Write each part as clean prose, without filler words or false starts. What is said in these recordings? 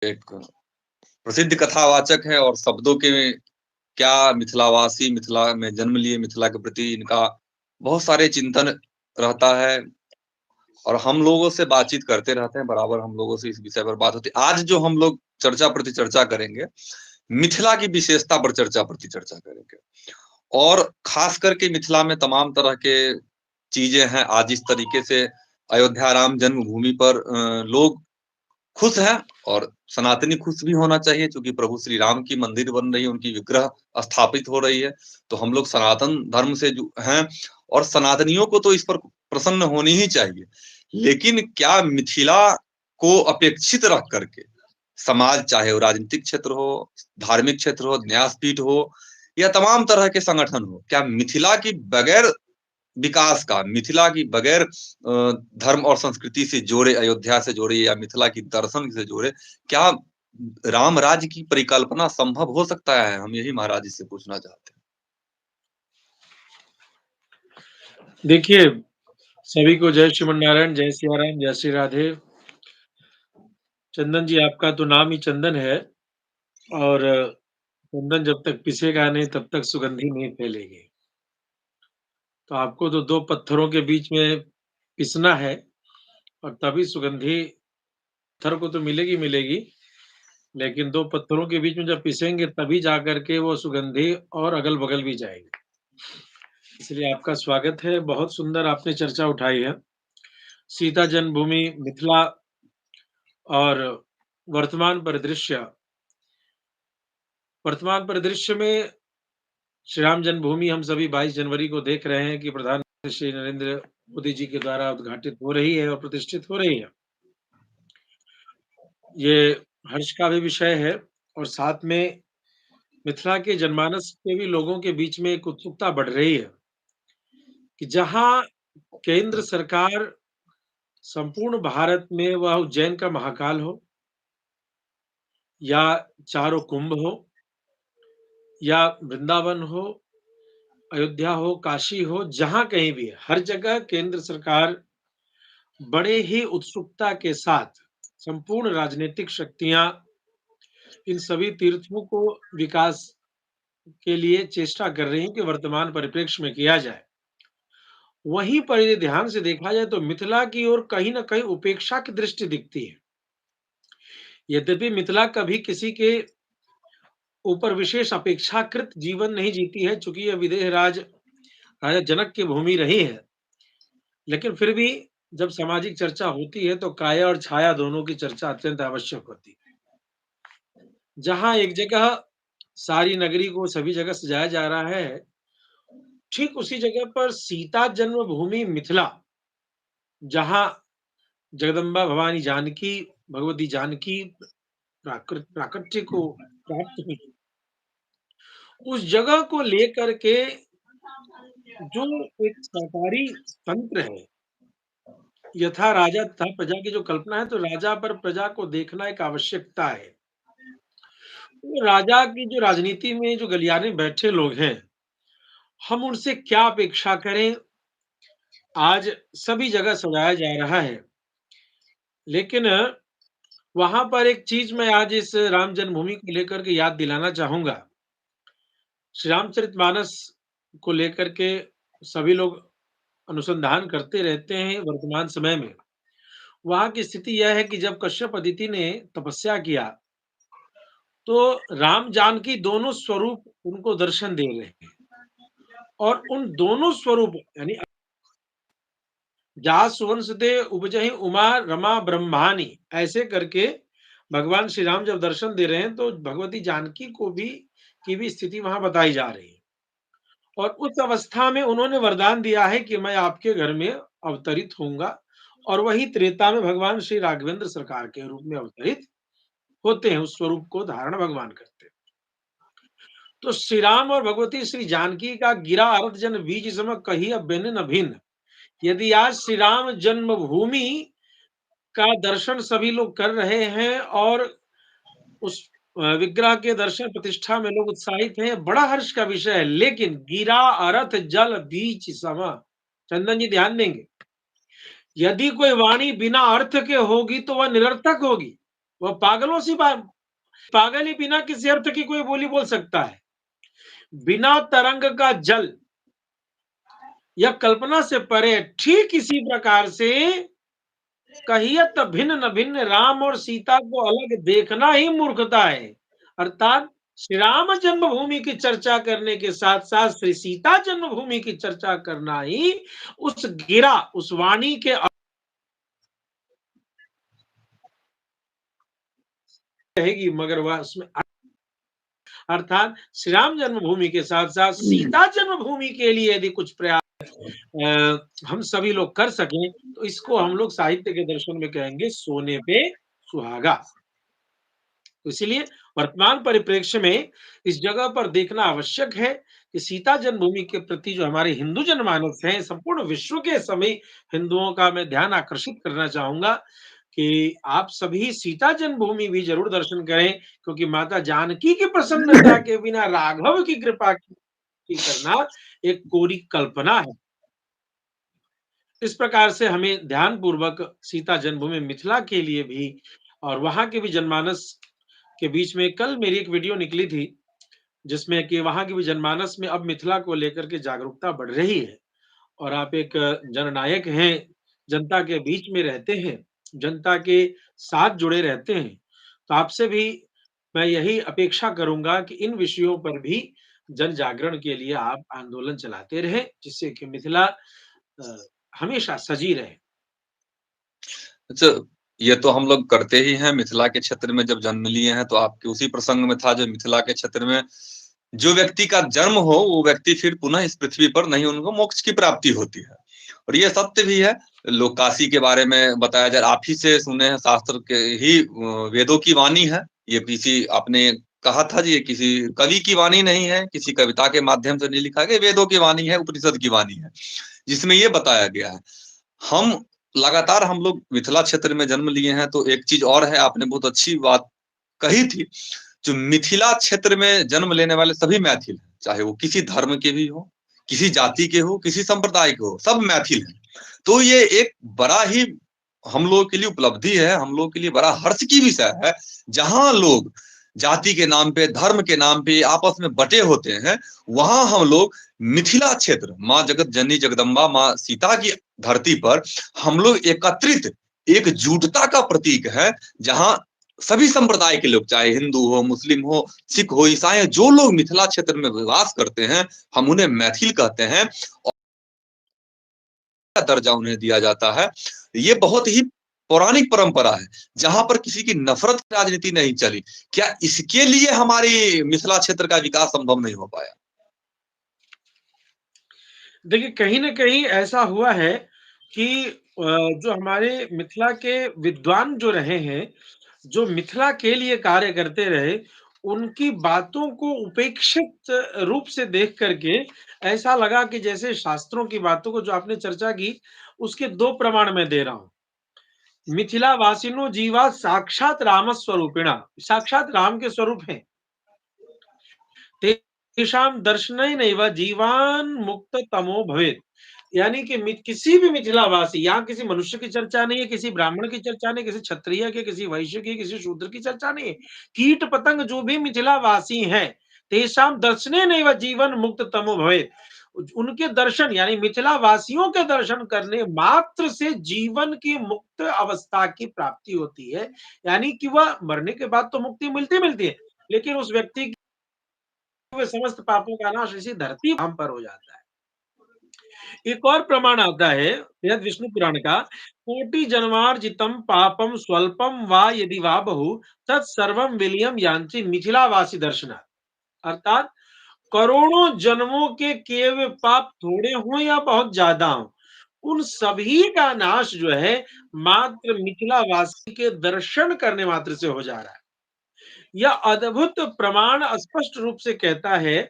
एक प्रसिद्ध कथावाचक है और शब्दों के क्या मिथिलावासी मिथिला में जन्म लिए, मिथिला के प्रति इनका बहुत सारे चिंतन रहता है और हम लोगों से बातचीत करते रहते हैं, बराबर हम लोगों से इस विषय पर बात होती है। आज जो हम लोग चर्चा प्रति चर्चा करेंगे, मिथिला की विशेषता पर चर्चा प्रति चर्चा करेंगे और खास करके मिथिला में तमाम तरह के चीजें हैं। आज जिस तरीके से अयोध्या राम जन्मभूमि पर लोग खुश हैं और सनातनी खुश भी होना चाहिए, क्योंकि प्रभु श्री राम की मंदिर बन रही है, उनकी विग्रह स्थापित हो रही है। तो हम लोग सनातन धर्म से जो हैं और सनातनियों को तो इस पर प्रसन्न होनी ही चाहिए। लेकिन क्या मिथिला को अपेक्षित रख करके समाज, चाहे वो राजनीतिक क्षेत्र हो, धार्मिक क्षेत्र हो, न्यासपीठ हो या तमाम तरह के संगठन हो, क्या मिथिला की बगैर विकास का, मिथिला की बगैर धर्म और संस्कृति से जोड़े, अयोध्या से जोड़े या मिथिला की दर्शन से जोड़े, क्या राम राज्य की परिकल्पना संभव हो सकता है? हम यही महाराज जी से पूछना चाहते हैं। देखिए, सभी को जय श्रीमन नारायण, जय सिया राम, जय श्री राधे। चंदन जी, आपका तो नाम ही चंदन है और चंदन जब तक पिसेगा नहीं तब तक सुगंधी नहीं फैलेगी। तो आपको तो 2 पत्थरों के बीच में पिसना है और तभी सुगंधी पत्थर को तो मिलेगी, लेकिन 2 पत्थरों के बीच में जब पिसेंगे तभी जाकर के वो सुगंधी और अगल-बगल भी जाएगी। इसलिए आपका स्वागत है, बहुत सुंदर आपने चर्चा उठाई है। सीता जन्मभूमि, मिथिला और वर्तमान परिदृश्य। वर्तमान परिदृश्य में श्री राम जन्मभूमि हम सभी 22 जनवरी को देख रहे हैं कि प्रधानमंत्री श्री नरेंद्र मोदी जी के द्वारा उद्घाटित हो रही है और प्रतिष्ठित हो रही है। ये हर्ष का भी विषय है और साथ में मिथिला के जनमानस के भी लोगों के बीच में एक उत्सुकता बढ़ रही है कि जहाँ केंद्र सरकार संपूर्ण भारत में वह उज्जैन का महाकाल हो या चारों कुंभ हो या वृंदावन हो, अयोध्या हो, काशी हो, जहाँ कहीं भी है, हर जगह केंद्र सरकार बड़े ही उत्सुकता के साथ संपूर्ण राजनीतिक शक्तियां इन सभी तीर्थों को विकास के लिए चेष्टा कर रही हैं कि वर्तमान परिप्रेक्ष्य में किया जाए। वहीं पर यदि ध्यान से देखा जाए तो मिथिला की ओर कहीं न कहीं उपेक्षा की दृष्टि दिखती है। यद्यपि मिथिला कभी किसी के ऊपर विशेष अपेक्षाकृत जीवन नहीं जीती है, चूँकि यह विदेह राज राजा जनक की भूमि रही है। लेकिन फिर भी जब सामाजिक चर्चा होती है तो काया और छाया दोनों की चर्चा अत्यंत आवश्यक होती है। जहाँ एक जगह सारी नगरी को सभी जगह सजाया जा रहा है, ठीक उसी जगह पर सीता जन्मभूमि मिथिला, जहाँ जगदम्बा भवानी जानकी, भगवती जानकी प्राकट्य को प्राप्त हुई, उस जगह को लेकर के जो एक सरकारी तंत्र है, यथा राजा तथा प्रजा की जो कल्पना है, तो राजा पर प्रजा को देखना एक आवश्यकता है। तो राजा की जो राजनीति में जो गलियारे बैठे लोग हैं, हम उनसे क्या अपेक्षा करें? आज सभी जगह सजाया जा रहा है, लेकिन वहाँ पर एक चीज़ मैं आज इस राम जन्मभूमि को लेकर के याद दिलाना चाहूँगा। श्री रामचरितमानस को लेकर के सभी लोग अनुसंधान करते रहते हैं वर्तमान समय में। वहाँ की स्थिति यह है कि जब कश्यप अदिति ने तपस्या किया, तो राम जानकी दोनों स्वरूप उनको दर्शन दे रहे हैं और उन दोनों स्वरूप यानी जासु वंश दे उपजहि उमा रमा ब्रह्मानी, ऐसे करके भगवान श्री राम जब दर्शन दे रहे हैं तो भगवती जानकी को भी की भी स्थिति वहां बताई जा रही है और उस अवस्था में उन्होंने वरदान दिया है कि मैं आपके घर में अवतरित होऊंगा और वही त्रेता में भगवान श्री राघवेंद्र सरकार के रूप में अवतरित होते हैं, उस स्वरूप को धारण भगवान करते हैं। तो श्री राम और भगवती श्री जानकी का गिरा अर्थ जन बीज सम कही बिन न भिन्न। यदि आज श्री राम जन्मभूमि का दर्शन सभी लोग कर रहे हैं और उस विग्रह के दर्शन प्रतिष्ठा में लोग उत्साहित हैं, बड़ा हर्ष का विषय है। लेकिन गिरा अरथ जल बीच सम, चंदन जी ध्यान देंगे, यदि कोई वाणी बिना अर्थ के होगी तो वह निरर्थक होगी। वह पागलों सी बात, पागल ही बिना किसी अर्थ की कोई बोली बोल सकता है। बिना तरंग का जल, यह कल्पना से परे। ठीक इसी प्रकार से कहियत भिन्न न भिन्न, राम और सीता को अलग देखना ही मूर्खता है। अर्थात श्री राम जन्मभूमि की चर्चा करने के साथ साथ श्री सीता जन्मभूमि की चर्चा करना ही उस गिरा, उस वाणी के रहेगी, मगर वह उसमें अर्थात श्री राम जन्मभूमि के साथ साथ सीता जन्मभूमि के लिए यदि कुछ प्रयास हम सभी लोग कर सकें, तो इसको हम लोग साहित्य के दर्शन में कहेंगे सोने पे सुहागा। तो इसीलिए वर्तमान परिप्रेक्ष्य में इस जगह पर देखना आवश्यक है कि सीता जन्मभूमि के प्रति जो हमारे हिंदू जनमानस है, संपूर्ण विश्व के सभी हिंदुओं का मैं ध्यान आकर्षित करना चाहूंगा कि आप सभी सीता जन्मभूमि भी जरूर दर्शन करें, क्योंकि माता जानकी की प्रसन्नता के बिना राघव की कृपा की करना एक कोरी कल्पना है। इस प्रकार से हमें ध्यान पूर्वक सीता जन्मभूमि मिथिला के लिए भी और वहां के भी जनमानस के बीच में कल मेरी एक वीडियो निकली थी, जिसमें कि वहां की भी जनमानस में अब मिथिला को लेकर के जागरूकता बढ़ रही है। और आप एक जननायक हैं, जनता के बीच में रहते हैं, जनता के साथ जुड़े रहते हैं, तो आपसे भी मैं यही अपेक्षा करूंगा कि इन विषयों पर भी जन जागरण के लिए आप आंदोलन चलाते रहें, जिससे कि मिथिला हमेशा सजी रहे। अच्छा, ये तो हम लोग करते ही हैं। मिथिला के क्षेत्र में जब जन्म लिए हैं तो आपके उसी प्रसंग में था, जो मिथिला के क्षेत्र में जो व्यक्ति का जन्म हो वो व्यक्ति फिर पुनः इस पृथ्वी पर नहीं, उनको मोक्ष की प्राप्ति होती है। और ये सत्य भी है। लोग काशी के बारे में बताया जाए, आप ही से सुने हैं, शास्त्र के ही वेदों की वाणी है ये। किसी आपने कहा था जी, ये किसी कवि की वाणी नहीं है, किसी कविता के माध्यम से नहीं लिखा गया, वेदों की वाणी है, उपनिषद की वाणी है, जिसमें ये बताया गया है। हम लगातार हम लोग मिथिला क्षेत्र में जन्म लिए हैं, तो एक चीज और है, आपने बहुत अच्छी बात कही थी। जो मिथिला क्षेत्र में जन्म लेने वाले सभी मैथिल हैं, चाहे वो किसी धर्म के भी हो, किसी जाति के हो, किसी संप्रदाय के हो, सब मैथिल हैं। तो ये एक बड़ा ही हम लोगों के लिए उपलब्धि है, हम लोगों के लिए बड़ा हर्ष की विषय है। जहां लोग जाति के नाम पे, धर्म के नाम पे आपस में बटे होते हैं, वहां हम लोग मिथिला क्षेत्र, माँ जगत जननी जगदम्बा माँ सीता की धरती पर हम लोग एकत्रित एकजुटता का प्रतीक है। जहां सभी संप्रदाय के लोग, चाहे हिंदू हो, मुस्लिम हो, सिख हो, ईसाई हो, जो लोग मिथिला क्षेत्र में वास करते हैं, हम उन्हें मैथिल कहते हैं और दर्जा उन्हें दिया जाता है। ये बहुत ही पौराणिक परंपरा है, जहां पर किसी की नफरत की राजनीति नहीं चली। क्या इसके लिए हमारी मिथिला क्षेत्र का विकास संभव नहीं हो पाया? देखिए, कहीं न कहीं ऐसा हुआ है कि जो हमारे मिथिला के विद्वान जो रहे हैं, जो मिथिला के लिए कार्य करते रहे, उनकी बातों को उपेक्षित रूप से देख कर के ऐसा लगा कि जैसे शास्त्रों की बातों को जो आपने चर्चा की, उसके 2 प्रमाण मैं दे रहा हूँ। मिथिला वासिनो जीवा साक्षात राम स्वरूपिणा, साक्षात राम के स्वरूप हैं। तेषां दर्शनेनैव जीवान मुक्त तमो भवेत्। यानी कि किसी भी मिथिलावासी, यहाँ किसी मनुष्य की चर्चा नहीं है, किसी ब्राह्मण की चर्चा नहीं, किसी क्षत्रिय की, किसी वैश्य की, किसी शूद्र की चर्चा नहीं है। कीट पतंग जो भी मिथिलावासी हैं, तेषां दर्शनेनैव जीवन मुक्त तमो भवेत्। उनके दर्शन यानी मिथिला वासियों के दर्शन करने मात्र से जीवन की मुक्त अवस्था की प्राप्ति होती है। यानी कि वह मरने के बाद तो मुक्ति मिलती है, लेकिन उस व्यक्ति हुए समस्त पापों का नाश इसी धरती धाम पर हो जाता है। एक और प्रमाण आता है यद विष्णु पुराण का, कोटि जन्मार्जितम पापम स्वल्पम वा यदि वा बहु तत्सर्वम विलियम यान्ति मिथिलावासी दर्शनात्। अर्थात करोड़ों जन्मों के किए हुए पाप थोड़े हों या बहुत ज्यादा हों, उन सभी का नाश जो है मात्र मिथिलावासी के दर्शन करने मात्र से हो जा रहा है। यह अद्भुत प्रमाण स्पष्ट रूप से कहता है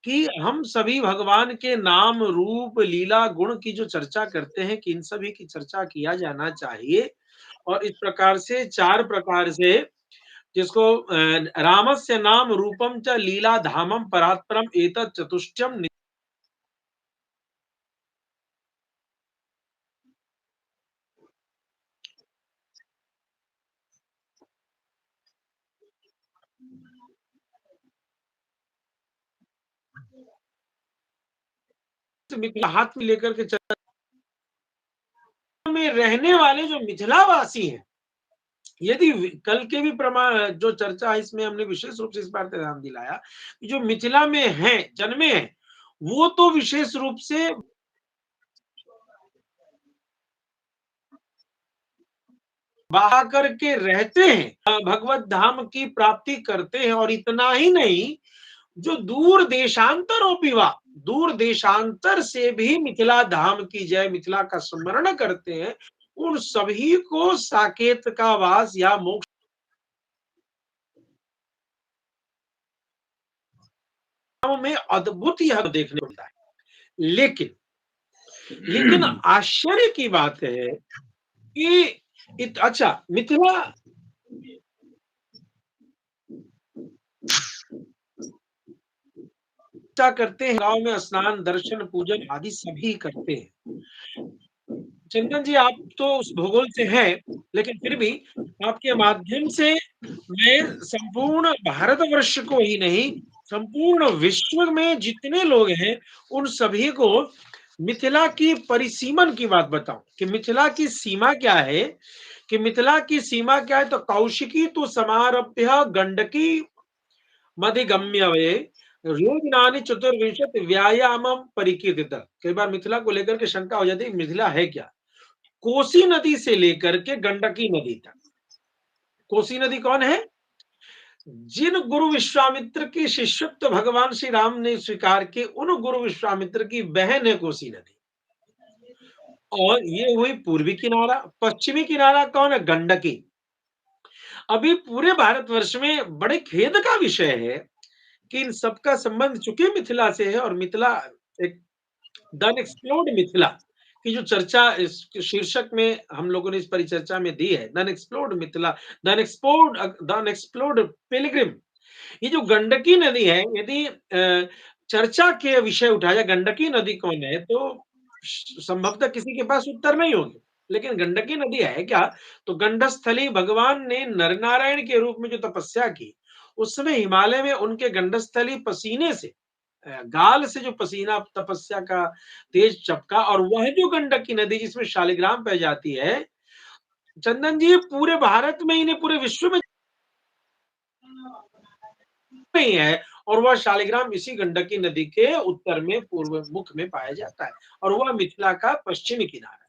कि हम सभी भगवान के नाम, रूप, लीला, गुण की जो चर्चा करते हैं कि इन सभी की चर्चा किया जाना चाहिए। और इस प्रकार से 4 प्रकार से जिसको रामस्य नाम रूपम च लीला धामम परात्परम एतत् चतुष्टयम मिथिला हाथ में लेकर के में रहने वाले जो मिथिलावासी हैं, यदि कल के भी प्रमाण जो चर्चा है इसमें हमने विशेष रूप से इस बार ध्यान दिलाया, जो मिथिला में हैं, जन्मे हैं, वो तो विशेष रूप से बाहर करके रहते हैं, भगवत धाम की प्राप्ति करते हैं। और इतना ही नहीं, जो दूर देशांतरों दूर देशांतर से भी मिथिला धाम की जय, मिथिला का स्मरण करते हैं, उन सभी को साकेत का वास या मोक्ष में अद्भुत यह देखने को मिलता है। लेकिन आश्चर्य की बात है कि अच्छा, मिथिला करते हैं, गांव में स्नान, दर्शन, पूजन आदि सभी करते हैं। चंदन जी, आप तो उस भूगोल से हैं, लेकिन फिर भी आपके माध्यम से मैं संपूर्ण भारतवर्ष को ही नहीं, संपूर्ण विश्व में जितने लोग हैं, उन सभी को मिथिला की परिसीमन की बात बताऊं कि मिथिला की सीमा क्या है। कि मिथिला की सीमा क्या है, तो कौशिकी तो समारभ्य गंडकी मधिगम्यवे योजनानि चतुर्विंशत व्यायामम परिकीर्तित। कई बार मिथिला को लेकर के शंका हो जाती है, मिथिला है क्या? कोसी नदी से लेकर के गंडकी नदी तक। कोसी नदी कौन है? जिन गुरु विश्वामित्र की शिष्यत्व भगवान श्री राम ने स्वीकार किए, उन गुरु विश्वामित्र की बहन है कोसी नदी। और ये हुई पूर्वी किनारा। पश्चिमी किनारा कौन है? गंडकी। अभी पूरे भारतवर्ष में बड़े खेद का विषय है कि इन सबका संबंध चूंकि मिथिला से है, और मिथिला एक द अनएक्सप्लोर्ड मिथिला की जो चर्चा इस शीर्षक में हम लोगों ने इस परिचर्चा में दी है, the unexplored Mithila, the unexplored Pilgrim. ये जो गंडकी नदी है, यदि चर्चा के विषय उठाया गंडकी नदी कौन है, तो संभवतः किसी के पास उत्तर नहीं होंगे। लेकिन गंडकी नदी है क्या? तो गंडस्थली, भगवान ने नरनारायण के रूप में जो तपस्या की, उस समय हिमालय में उनके गंडस्थली पसीने से, गाल से जो पसीना तपस्या का तेज चपका, और वह जो गंडकी नदी जिसमें शालिग्राम पाई जाती है, चंदन जी, पूरे भारत में ही नहीं, पूरे विश्व में नहीं है। और वह शालिग्राम इसी गंडकी नदी के उत्तर में, पूर्व मुख में पाया जाता है, और वह मिथिला का पश्चिमी किनारा है,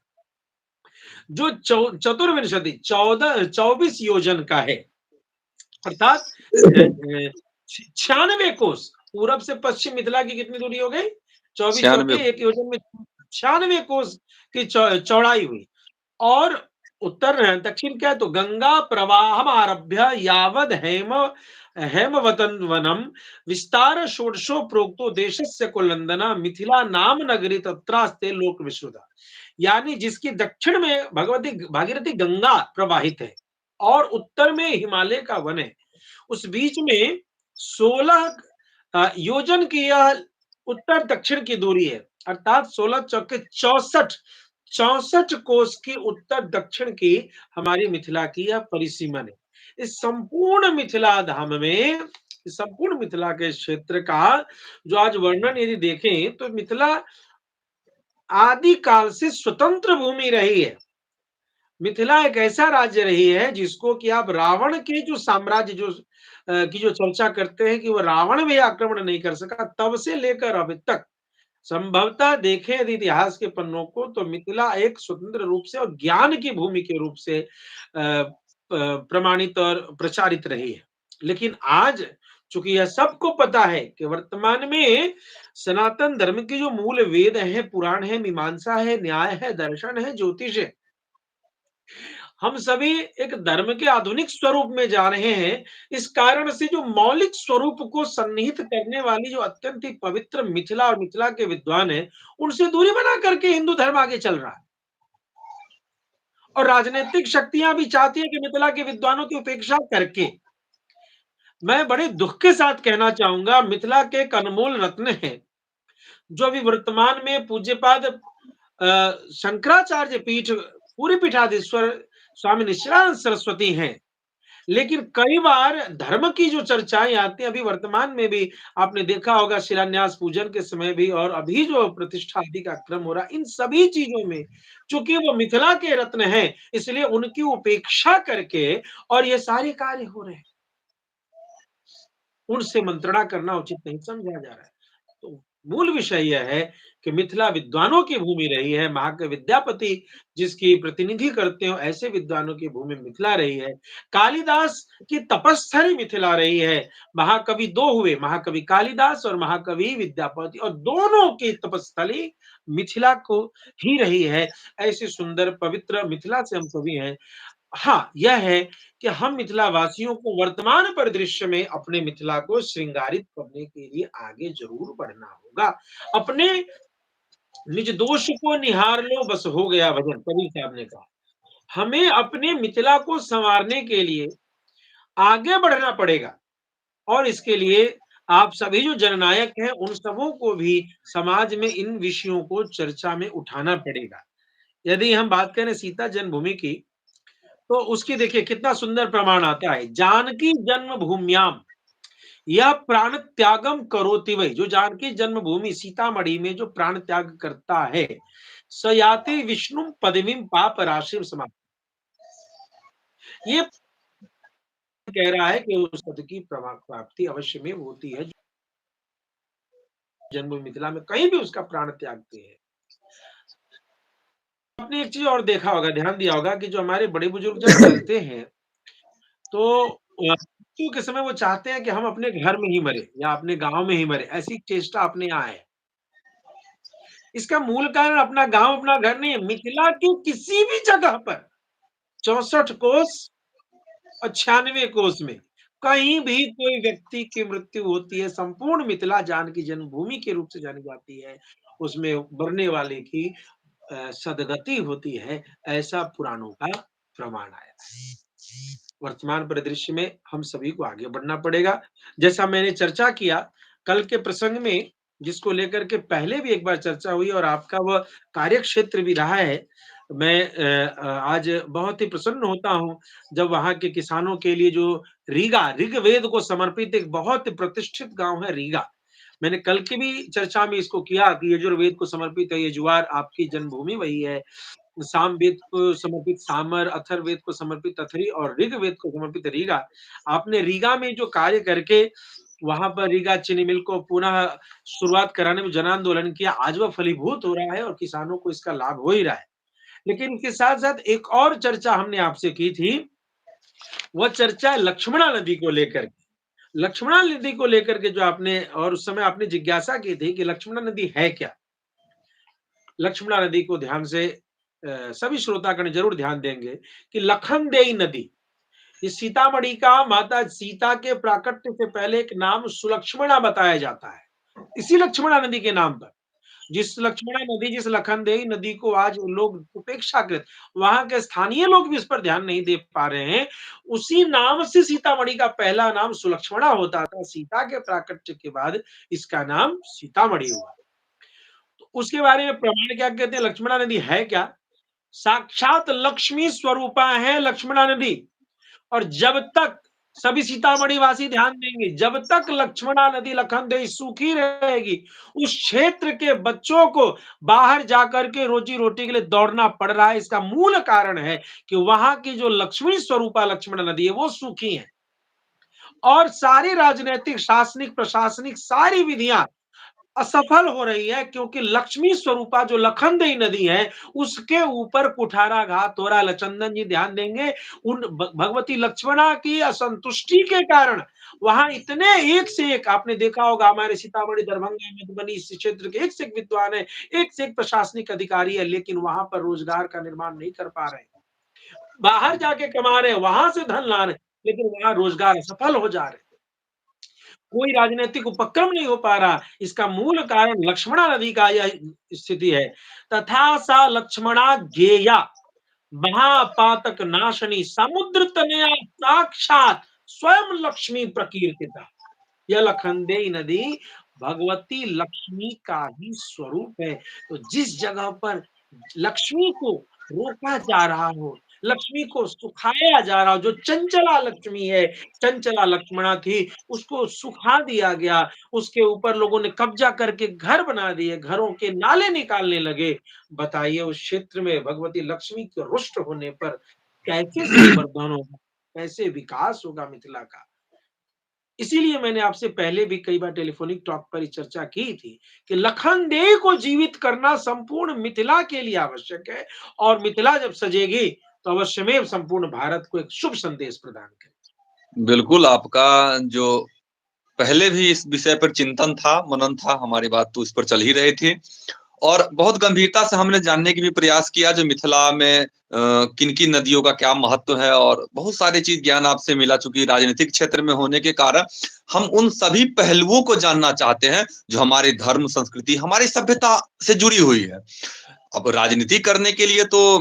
जो चतुर्विंशति 24 योजन का है, अर्थात 96 कोस। पूरब से पश्चिम मिथिला की कितनी दूरी हो गई? 24 होके एक योजन में 96 कोस की चौड़ाई हुई। और उत्तर दक्षिण क्या है? तो गंगा प्रवाह आरभ्य यावद हेमवतन वनम विस्तार षोडशो प्रोक्तो देशस्य कुलंदना मिथिला नाम नगरी तत्रास्ते लोक विश्रुता। यानी जिसकी दक्षिण में भगवती भागीरथी गंगा प्रवाहित है, और उत्तर में हिमालय का वन है, उस बीच में 16 योजन की यह उत्तर दक्षिण की दूरी है, अर्थात 16 चौके 64 कोस की उत्तर दक्षिण की हमारी मिथिला की यह परिसीमन है। इस संपूर्ण मिथिला धाम में, संपूर्ण मिथिला के क्षेत्र का जो आज वर्णन यदि देखें, तो मिथिला आदि काल से स्वतंत्र भूमि रही है। मिथिला एक ऐसा राज्य रही है जिसको कि आप रावण के जो साम्राज्य की जो चर्चा करते हैं कि वो रावण भी आक्रमण नहीं कर सका, तब से लेकर अब तक संभवतः देखें यदि इतिहास के पन्नों को, तो मिथिला एक स्वतंत्र रूप से और ज्ञान की भूमि के रूप से प्रमाणित और प्रचारित रही है। लेकिन आज चूंकि यह सबको पता है कि वर्तमान में सनातन धर्म के जो मूल वेद है, पुराण है, मीमांसा है, न्याय है, दर्शन है, ज्योतिष है, हम सभी एक धर्म के आधुनिक स्वरूप में जा रहे हैं। इस कारण से जो मौलिक स्वरूप को सन्निहित करने वाली जो अत्यंत ही पवित्र मिथिला और मिथिला के विद्वान हैं, उनसे दूरी बना करके हिंदू धर्म आगे चल रहा है। और राजनीतिक शक्तियां भी चाहती है कि मिथिला के विद्वानों की उपेक्षा करके, मैं बड़े दुख के साथ कहना चाहूंगा, मिथिला के एक अनमोल रत्न है, जो अभी वर्तमान में पूज्यपाद शंकराचार्य पीठ पूरी पीठाधीश्वर स्वामी निशिरानंद सरस्वती हैं, लेकिन कई बार धर्म की जो चर्चाएँ आती हैं, अभी वर्तमान में भी आपने देखा होगा शिलान्यास पूजन के समय भी और अभी जो प्रतिष्ठा आदि का क्रम हो रहा है, इन सभी चीज़ों में चूँकि वो मिथिला के रत्न हैं, इसलिए उनकी उपेक्षा करके और ये सारे कार्य हो रहे हैं। उनसे मंत्रणा करना उचित नहीं समझा जा रहा है। तो मूल विषय यह है कि मिथिला विद्वानों की भूमि रही है, महाकवि विद्यापति जिसकी प्रतिनिधि करते हो ऐसे विद्वानों की भूमि मिथिला रही है। कालिदास की तपस्स्थली मिथिला रही है। महाकवि 2 हुए, महाकवि कालिदास और महाकवि विद्यापति और दोनों की तपस्स्थली मिथिला को ही रही है। ऐसे सुंदर पवित्र मिथिला से हम सभी हैं। हाँ, यह है कि हम मिथिला वासियों को वर्तमान परिदृश्य में अपने मिथिला को श्रृंगारित करने के लिए आगे ज़रूर बढ़ना होगा। अपने निज दोष को निहार लो बस हो गया भजन, कबीर साहब ने कहा। हमें अपने मिथिला को सँवारने के लिए आगे बढ़ना पड़ेगा और इसके लिए आप सभी जो जननायक हैं, उन सबों को भी समाज में इन विषयों को चर्चा में उठाना पड़ेगा। यदि हम बात करें सीता जन्मभूमि की, तो उसकी देखिए कितना सुंदर प्रमाण आता है। जानकी जन्मभूम्याम यह प्राण त्यागम करोति वै, जो जानकी जन्मभूमि सीतामढ़ी में जो प्राण त्याग करता है, स याति विष्णु पदवीम पाप राशिम समाप्त। ये कह रहा है कि उस पद की प्राप्ति अवश्य में होती है, जन्मभूमि मिथिला में कहीं भी उसका प्राण त्यागते हैं। आपने एक चीज और देखा होगा, ध्यान दिया होगा कि जो हमारे बड़े बुजुर्ग जब चलते हैं तो मृत्यु के समय वो चाहते हैं कि हम अपने घर में ही मरे या अपने गांव में ही मरे, ऐसी चेष्टा अपने यहाँ है। इसका मूल कारण अपना गांव अपना घर नहीं है, मिथिला की किसी भी जगह पर 64 कोस और 96 कोस में कहीं भी कोई व्यक्ति की मृत्यु होती है, संपूर्ण मिथिला जानकी जन्मभूमि के रूप से जानी जाती है, उसमें मरने वाले की सदगति होती है, ऐसा पुराणों का प्रमाण आया है। वर्तमान परिदृश्य में हम सभी को आगे बढ़ना पड़ेगा। जैसा मैंने चर्चा किया, कल के प्रसंग में जिसको लेकर के पहले भी एक बार चर्चा हुई और आपका वह कार्यक्षेत्र भी रहा है। मैं आज बहुत ही प्रसन्न होता हूँ, जब वहाँ के किसानों के लिए जो रीगा, ऋग्वेद को समर्पित एक बहुत प्रतिष्ठित गाँव है रीगा। मैंने कल की भी चर्चा में इसको किया कि यजुर्वेद को समर्पित है यजुआर, आपकी जन्मभूमि वही है। सामवेद को समर्पित सामर, अथर्ववेद को समर्पित अथरी और ऋग्वेद को समर्पित रीगा। आपने रीगा में जो कार्य करके वहां पर रीगा चीनी मिल को पुनः शुरुआत कराने में जन आंदोलन किया, आज वह फलीभूत हो रहा है और किसानों को इसका लाभ हो ही रहा है। लेकिन इसके साथ साथ एक और चर्चा हमने आपसे की थी, वह चर्चा लक्ष्मणा नदी को लेकर। लक्ष्मणा नदी को लेकर के जो आपने और उस समय आपने जिज्ञासा की थी कि लक्ष्मणा नदी है क्या। लक्ष्मणा नदी को ध्यान से सभी श्रोतागण जरूर ध्यान देंगे कि लखनदेई नदी, इस सीतामढ़ी का माता सीता के प्राकट्य से पहले एक नाम सुलक्ष्मणा बताया जाता है, इसी लक्ष्मणा नदी के नाम पर। जिस लक्ष्मणा नदी, जिस लखनदेई नदी को आज लोग उपेक्षाकृत, वहां के स्थानीय लोग भी इस पर ध्यान नहीं दे पा रहे हैं, उसी नाम से सीतामढ़ी का पहला नाम सुलक्ष्मणा होता था। सीता के प्राकट्य के बाद इसका नाम सीतामढ़ी हुआ। तो उसके बारे में प्रमाण क्या कहते हैं, लक्ष्मणा नदी है क्या? साक्षात लक्ष्मी स्वरूपा है लक्ष्मणा नदी। और जब तक सभी सीतामढ़ी वासी ध्यान देंगे, जब तक लक्ष्मणा नदी लखनदेई सूखी रहेगी, उस क्षेत्र के बच्चों को बाहर जाकर के रोजी रोटी के लिए दौड़ना पड़ रहा है। इसका मूल कारण है कि वहां की जो लक्ष्मी स्वरूपा लक्ष्मणा नदी है वो सूखी है और सारी राजनीतिक, शासनिक, प्रशासनिक सारी विधियां असफल हो रही है, क्योंकि लक्ष्मी स्वरूपा जो लखनदेई नदी है उसके ऊपर कुठारा घात हो रहा है। लचंदन जी ध्यान देंगे, उन भगवती लक्ष्मणा की असंतुष्टि के कारण वहां इतने एक से एक, आपने देखा होगा हमारे सीतामढ़ी, दरभंगा, मधुबनी इस क्षेत्र के एक से एक विद्वान है, एक से एक प्रशासनिक अधिकारी है, लेकिन वहां पर रोजगार का निर्माण नहीं कर पा रहे। बाहर जाके कमा रहे, वहां से धन ला रहे, लेकिन वहां रोजगार असफल हो जा रहे, कोई राजनीतिक उपक्रम नहीं हो पा रहा। इसका मूल कारण लक्ष्मणा नदी का यह स्थिति है। तथा सा लक्ष्मणा ज्ञेया महापातक नाशनी समुद्र तनया साक्षात स्वयं लक्ष्मी प्रकीर्तिता। यह लखनदेई नदी भगवती लक्ष्मी का ही स्वरूप है। तो जिस जगह पर लक्ष्मी को रोका जा रहा हो, लक्ष्मी को सुखाया जा रहा, जो चंचला लक्ष्मी है, चंचला लक्ष्मणा थी, उसको सुखा दिया गया, उसके ऊपर लोगों ने कब्जा करके घर बना दिए, घरों के नाले निकालने लगे। बताइए उस क्षेत्र में भगवती लक्ष्मी के रुष्ट होने पर कैसे संवर्धन होगा, कैसे विकास होगा मिथिला का। इसीलिए मैंने आपसे पहले भी कई बार टेलीफोनिक टॉक पर ये चर्चा की थी कि लखनदेह को जीवित करना संपूर्ण मिथिला के लिए आवश्यक है, और मिथिला जब सजेगी तो अवश्यमेव संपूर्ण भारत को एक शुभ संदेश प्रदान करेगी। बिल्कुल, आपका जो पहले भी इस विषय पर चिंतन था, मनन था, हमारी बात तो इस पर चल ही रही थी और बहुत गंभीरता से हमने जानने की भी प्रयास किया जो मिथिला में किन-किन नदियों का क्या महत्व है और बहुत सारी चीज ज्ञान आपसे मिला। चूंकि राजनीतिक क्षेत्र में होने के कारण हम उन सभी पहलुओं को जानना चाहते हैं जो हमारे धर्म, संस्कृति, हमारी सभ्यता से जुड़ी हुई है। अब राजनीति करने के लिए तो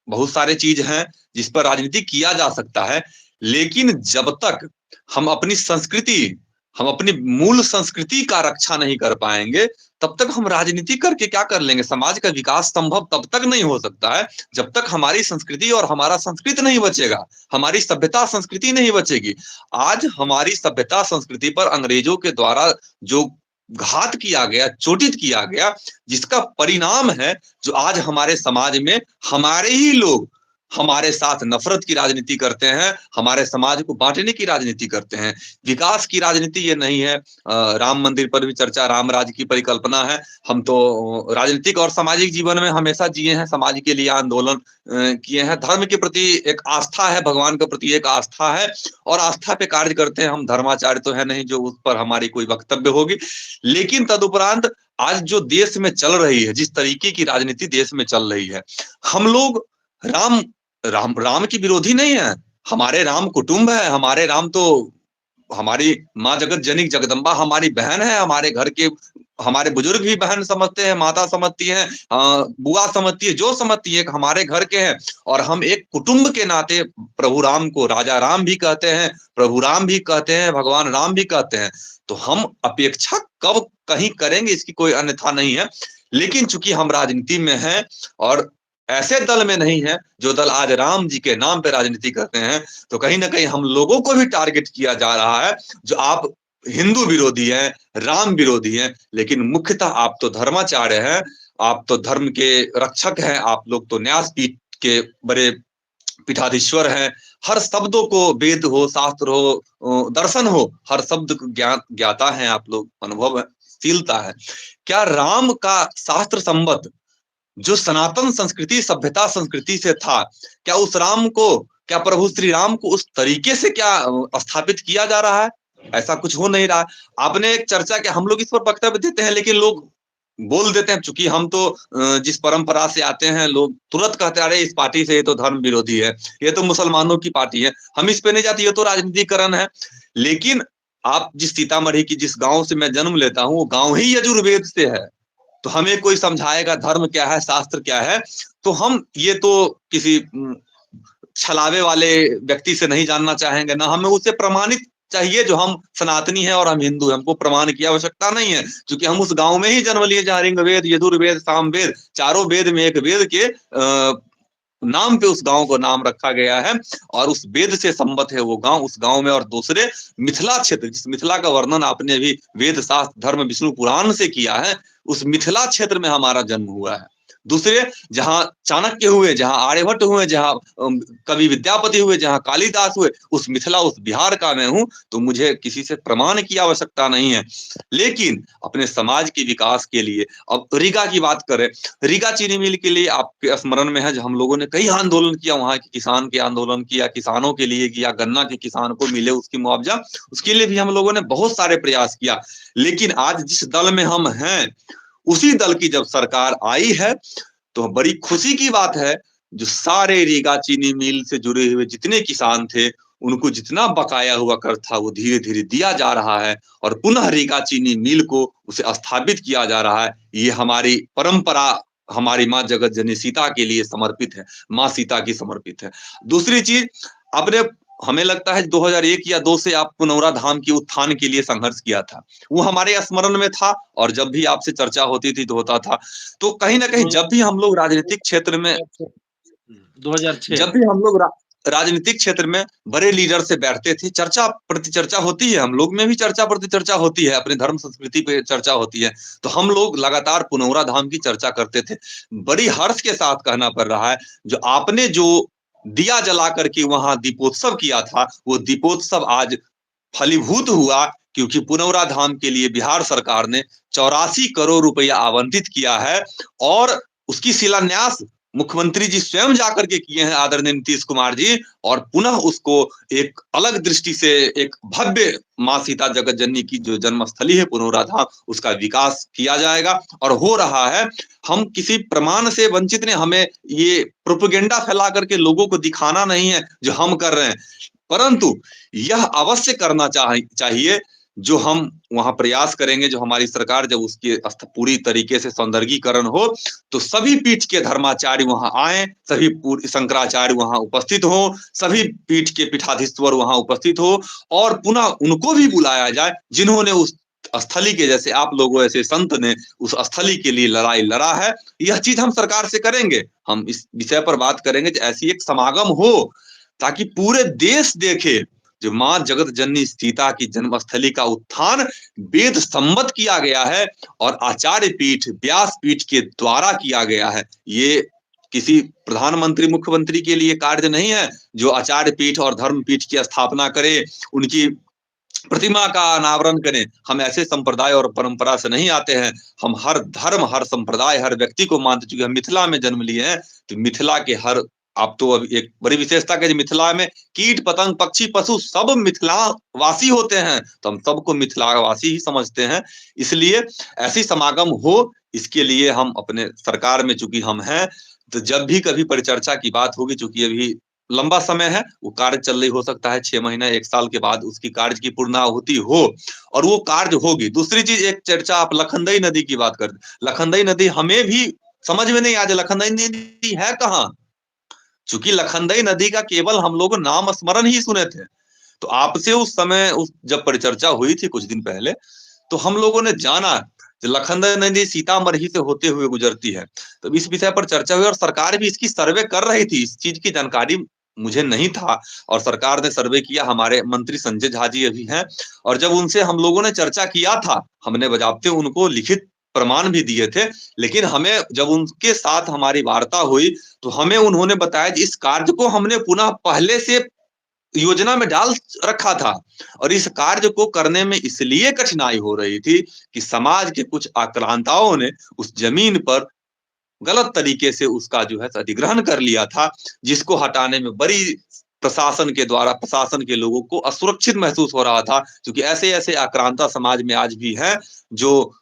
बहुत सारे चीज हैं जिस पर राजनीति किया जा सकता है, लेकिन जब तक हम अपनी संस्कृति, हम अपनी मूल संस्कृति का रक्षा नहीं कर पाएंगे, तब तक हम राजनीति करके क्या कर लेंगे। समाज का विकास संभव तब तक नहीं हो सकता है जब तक हमारी संस्कृति और हमारा संस्कृत नहीं बचेगा, हमारी सभ्यता संस्कृति नहीं बचेगी। आज हमारी सभ्यता संस्कृति पर अंग्रेजों के द्वारा जो घात किया गया, चोटित किया गया, जिसका परिणाम है जो आज हमारे समाज में हमारे ही लोग हमारे साथ नफरत की राजनीति करते हैं, हमारे समाज को बांटने की राजनीति करते हैं। विकास की राजनीति ये नहीं है। राम मंदिर पर भी चर्चा, राम राज्य की परिकल्पना है। हम तो राजनीतिक और सामाजिक जीवन में हमेशा जिए हैं, समाज के लिए आंदोलन किए हैं, धर्म के प्रति एक आस्था है, भगवान के प्रति एक आस्था है और आस्था पे कार्य करते हैं। हम धर्माचार्य तो है नहीं जो उस पर हमारी कोई वक्तव्य होगी, लेकिन तदुपरांत आज जो देश में चल रही है, जिस तरीके की राजनीति देश में चल रही है, हम लोग राम राम राम की विरोधी नहीं है। हमारे राम कुटुंब है, हमारे राम तो हमारी माँ जगत जनक जगदम्बा हमारी बहन है, हमारे घर के हमारे बुजुर्ग भी बहन समझते हैं, माता समझती है, बुआ समझती है, जो समझती है हमारे घर के हैं। और हम एक कुटुंब के नाते प्रभु राम को राजा राम भी कहते हैं, प्रभु राम भी कहते हैं, भगवान राम भी कहते हैं। तो हम अपेक्षा कब कहीं करेंगे इसकी कोई अन्यथा नहीं है। लेकिन चूंकि हम राजनीति में हैं और ऐसे दल में नहीं है जो दल आज राम जी के नाम पे राजनीति करते हैं, तो कहीं ना कहीं हम लोगों को भी टारगेट किया जा रहा है जो आप हिंदू विरोधी हैं, राम विरोधी हैं, लेकिन मुख्यतः आप तो धर्माचार्य हैं, आप तो धर्म के रक्षक हैं, आप लोग तो न्यासपीठ के बड़े पीठाधीश्वर हैं। हर शब्दों को, वेद हो, शास्त्र हो, दर्शन हो, हर शब्द को ज्ञाता है आप लोग, अनुभवशीलता है। क्या राम का शास्त्र संबद्ध जो सनातन संस्कृति, सभ्यता संस्कृति से था, क्या उस राम को, क्या प्रभु श्री राम को उस तरीके से क्या स्थापित किया जा रहा है? ऐसा कुछ हो नहीं रहा। आपने एक चर्चा किया, हम लोग इस पर वक्तव्य देते हैं लेकिन लोग बोल देते हैं, चूंकि हम तो जिस परंपरा से आते हैं, लोग तुरंत कहते हैं अरे इस पार्टी से ये तो धर्म विरोधी है, ये तो मुसलमानों की पार्टी है, हम इस पे नहीं जाते, ये तो राजनीतिकरण है। लेकिन आप जिस सीतामढ़ी की, जिस गांव से मैं जन्म लेता हूँ, वो गांव ही यजुर्वेद से है। तो हमें कोई समझाएगा धर्म क्या है, शास्त्र क्या है, तो हम ये तो किसी छलावे वाले व्यक्ति से नहीं जानना चाहेंगे ना, हमें उससे प्रमाणित चाहिए जो हम सनातनी हैं और हम हिंदू हैं। हमको प्रमाण की आवश्यकता नहीं है, क्योंकि हम उस गांव में ही जन्म लिए जहाँ ऋग्वेद, यजुर्वेद, सामवेद, चारों वेद में एक वेद के नाम पे उस गांव को नाम रखा गया है और उस वेद से संबद्ध है वो गांव। उस गांव में और दूसरे मिथिला क्षेत्र, जिस मिथिला का वर्णन आपने अभी वेद, शास्त्र, धर्म, विष्णु पुराण से किया है, उस मिथिला क्षेत्र में हमारा जन्म हुआ है। दूसरे जहां चाणक्य हुए, जहां आर्यभट्ट हुए, जहां कवि विद्यापति हुए, जहां कालिदास हुए, उस मिथिला, उस बिहार का मैं हूं। तो मुझे किसी से प्रमाण की आवश्यकता नहीं है। लेकिन अपने समाज के विकास के लिए, अब रीगा की बात करें, रीगा चीनी मिल के लिए आपके स्मरण में है, जो हम लोगों ने कई आंदोलन किया, वहां के किसान के आंदोलन किया, किसानों के लिए किया, गन्ना के किसान को मिले उसकी मुआवजा, उसके लिए भी हम लोगों ने बहुत सारे प्रयास किया। लेकिन आज जिस दल में हम हैं, उसी दल की जब सरकार आई है, तो बड़ी खुशी की बात है जो सारे रीगा चीनी मिल से जुड़े हुए जितने किसान थे, उनको जितना बकाया हुआ कर था वो धीरे धीरे दिया जा रहा है और पुनः रीगा चीनी मिल को उसे स्थापित किया जा रहा है। ये हमारी परंपरा हमारी माँ जगत जननी सीता के लिए समर्पित है, माँ सीता की समर्पित है। दूसरी चीज, आपने, हमें लगता है 2001 या 2 से आप पुनौरा धाम की उत्थान के लिए संघर्ष किया था, वो हमारे स्मरण में था और जब भी आपसे चर्चा होती थी तो होता था। तो कहीं ना कहीं जब भी हम लोग राजनीतिक क्षेत्र में 2006 जब भी हम लोग राजनीतिक क्षेत्र में बड़े लीडर से बैठते थे, चर्चा प्रति चर्चा होती है, हम लोग में भी चर्चा प्रति चर्चा होती है, अपने धर्म संस्कृति पे चर्चा होती है, तो हम लोग लगातार पुनौरा धाम की चर्चा करते थे। बड़ी हर्ष के साथ कहना पड़ रहा है, जो आपने जो दिया जला करके वहां दीपोत्सव किया था, वो दीपोत्सव आज फलीभूत हुआ, क्योंकि पुनौरा धाम के लिए बिहार सरकार ने 84 करोड़ रुपया आवंटित किया है और उसकी शिलान्यास मुख्यमंत्री जी स्वयं जाकर के किए हैं, आदरणीय नीतीश कुमार जी। और पुनः उसको एक अलग दृष्टि से एक भव्य माँ सीता जगत जननी की जो जन्मस्थली है पुनौरा धाम, उसका विकास किया जाएगा और हो रहा है। हम किसी प्रमाण से वंचित नहीं, हमें ये प्रोपेगेंडा फैला करके लोगों को दिखाना नहीं है जो हम कर रहे हैं, परंतु यह अवश्य करना चाहिए जो हम वहां प्रयास करेंगे, जो हमारी सरकार जब उसकी पूरी तरीके से सौंदर्यीकरण हो, तो सभी पीठ के धर्माचार्य वहां आए, सभी शंकराचार्य वहां उपस्थित हो, सभी पीठ के पीठाधीश्वर वहां उपस्थित हो और पुनः उनको भी बुलाया जाए जिन्होंने उस स्थली के, जैसे आप लोगों ऐसे संत ने उस स्थली के लिए लड़ाई लड़ा है। यह चीज हम सरकार से करेंगे, हम इस विषय पर बात करेंगे, ऐसी एक समागम हो ताकि पूरे देश देखे जो माँ जगत जननी सीता की जन्मस्थली का उत्थान वेद सम्मत किया गया है और आचार्य पीठ व्यास पीठ के द्वारा किया गया है। ये किसी प्रधानमंत्री मुख्यमंत्री के लिए कार्य नहीं है जो आचार्य पीठ और धर्म पीठ की स्थापना करे, उनकी प्रतिमा का अनावरण करें। हम ऐसे संप्रदाय और परंपरा से नहीं आते हैं, हम हर धर्म, हर संप्रदाय, हर व्यक्ति को मानते, चूंकि हम मिथिला में जन्म लिए हैं, तो मिथिला के हर, आप तो अभी एक बड़ी विशेषता के मिथिला में कीट पतंग पक्षी पशु सब मिथिला वासी होते हैं, तो हम सबको मिथिला वासी ही समझते हैं। इसलिए ऐसी समागम हो, इसके लिए हम अपने सरकार में चूंकि हम हैं, तो जब भी कभी परिचर्चा की बात होगी, चूंकि अभी लंबा समय है, वो कार्य चल रही, हो सकता है 6 महीना 1 साल के बाद उसकी कार्य की पूर्णाहुति हो और वो कार्य होगी। दूसरी चीज, एक चर्चा आप लखनदई नदी की बात करते, लखनदई नदी हमें भी समझ में नहीं आता लखनदई नदी है कहाँ, चूंकि लखनदई नदी का केवल हम लोग नाम स्मरण ही सुने थे। तो आपसे उस समय जब परिचर्चा हुई थी कुछ दिन पहले, तो हम लोगों ने जाना लखनदई नदी सीतामढ़ी से होते हुए गुजरती है, तो इस विषय पर चर्चा हुई और सरकार भी इसकी सर्वे कर रही थी। इस चीज की जानकारी मुझे नहीं था और सरकार ने सर्वे किया, हमारे मंत्री संजय झा जी अभी हैं, और जब उनसे हम लोगों ने चर्चा किया था, हमने बजाबते उनको लिखित प्रमाण भी दिए थे, लेकिन हमें जब उनके साथ हमारी वार्ता हुई तो हमें उन्होंने बताया इस कार्य को हमने पुनः पहले से योजना में डाल रखा था और इस कार्य को करने में इसलिए कठिनाई हो रही थी कि समाज के कुछ आक्रांताओं ने उस जमीन पर गलत तरीके से उसका जो है अधिग्रहण कर लिया था, जिसको हटाने में बड़ी प्रशासन के द्वारा, प्रशासन के लोगों को असुरक्षित महसूस हो रहा था, क्योंकि ऐसे ऐसे आक्रांता समाज में आज भी हैं जो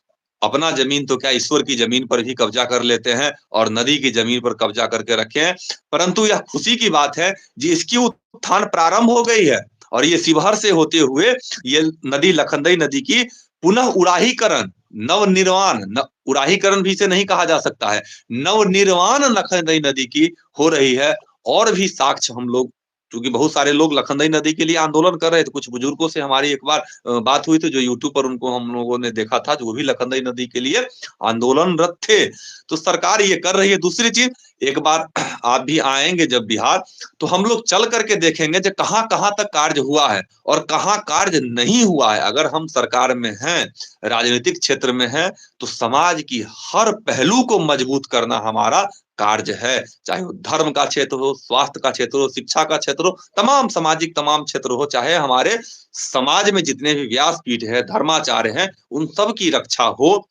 अपना जमीन तो क्या ईश्वर की जमीन पर भी कब्जा कर लेते हैं और नदी की जमीन पर कब्जा करके रखे हैं। परंतु यह खुशी की बात है जी, इसकी उत्थान प्रारंभ हो गई है और ये शिवहर से होते हुए ये नदी लखनदई नदी की पुनः उड़ाहीकरण, नवनिर्माण, उड़ाहीकरण भी इसे नहीं कहा जा सकता है, नवनिर्माण लखनदई नदी की हो रही है। और भी साक्ष्य हम लोग, क्योंकि बहुत सारे लोग लखनदई नदी के लिए आंदोलन कर रहे थे, कुछ बुजुर्गों से हमारी एक बार बात हुई थी जो यूट्यूब पर उनको हम लोगों ने देखा था, जो वो भी लखनदई नदी के लिए आंदोलनरत थे। तो सरकार ये कर रही है। दूसरी चीज, एक बार आप भी आएंगे जब बिहार, तो हम लोग चल करके देखेंगे कि कहाँ कहाँ तक कार्य हुआ है और कहाँ कार्य नहीं हुआ है। अगर हम सरकार में हैं, राजनीतिक क्षेत्र में हैं, तो समाज की हर पहलू को मजबूत करना हमारा कार्य है, चाहे वो धर्म का क्षेत्र हो, स्वास्थ्य का क्षेत्र हो, शिक्षा का क्षेत्र हो, तमाम सामाजिक तमाम क्षेत्र हो, चाहे हमारे समाज में जितने भी व्यासपीठ है, धर्माचार्य हैं, उन सब की रक्षा हो,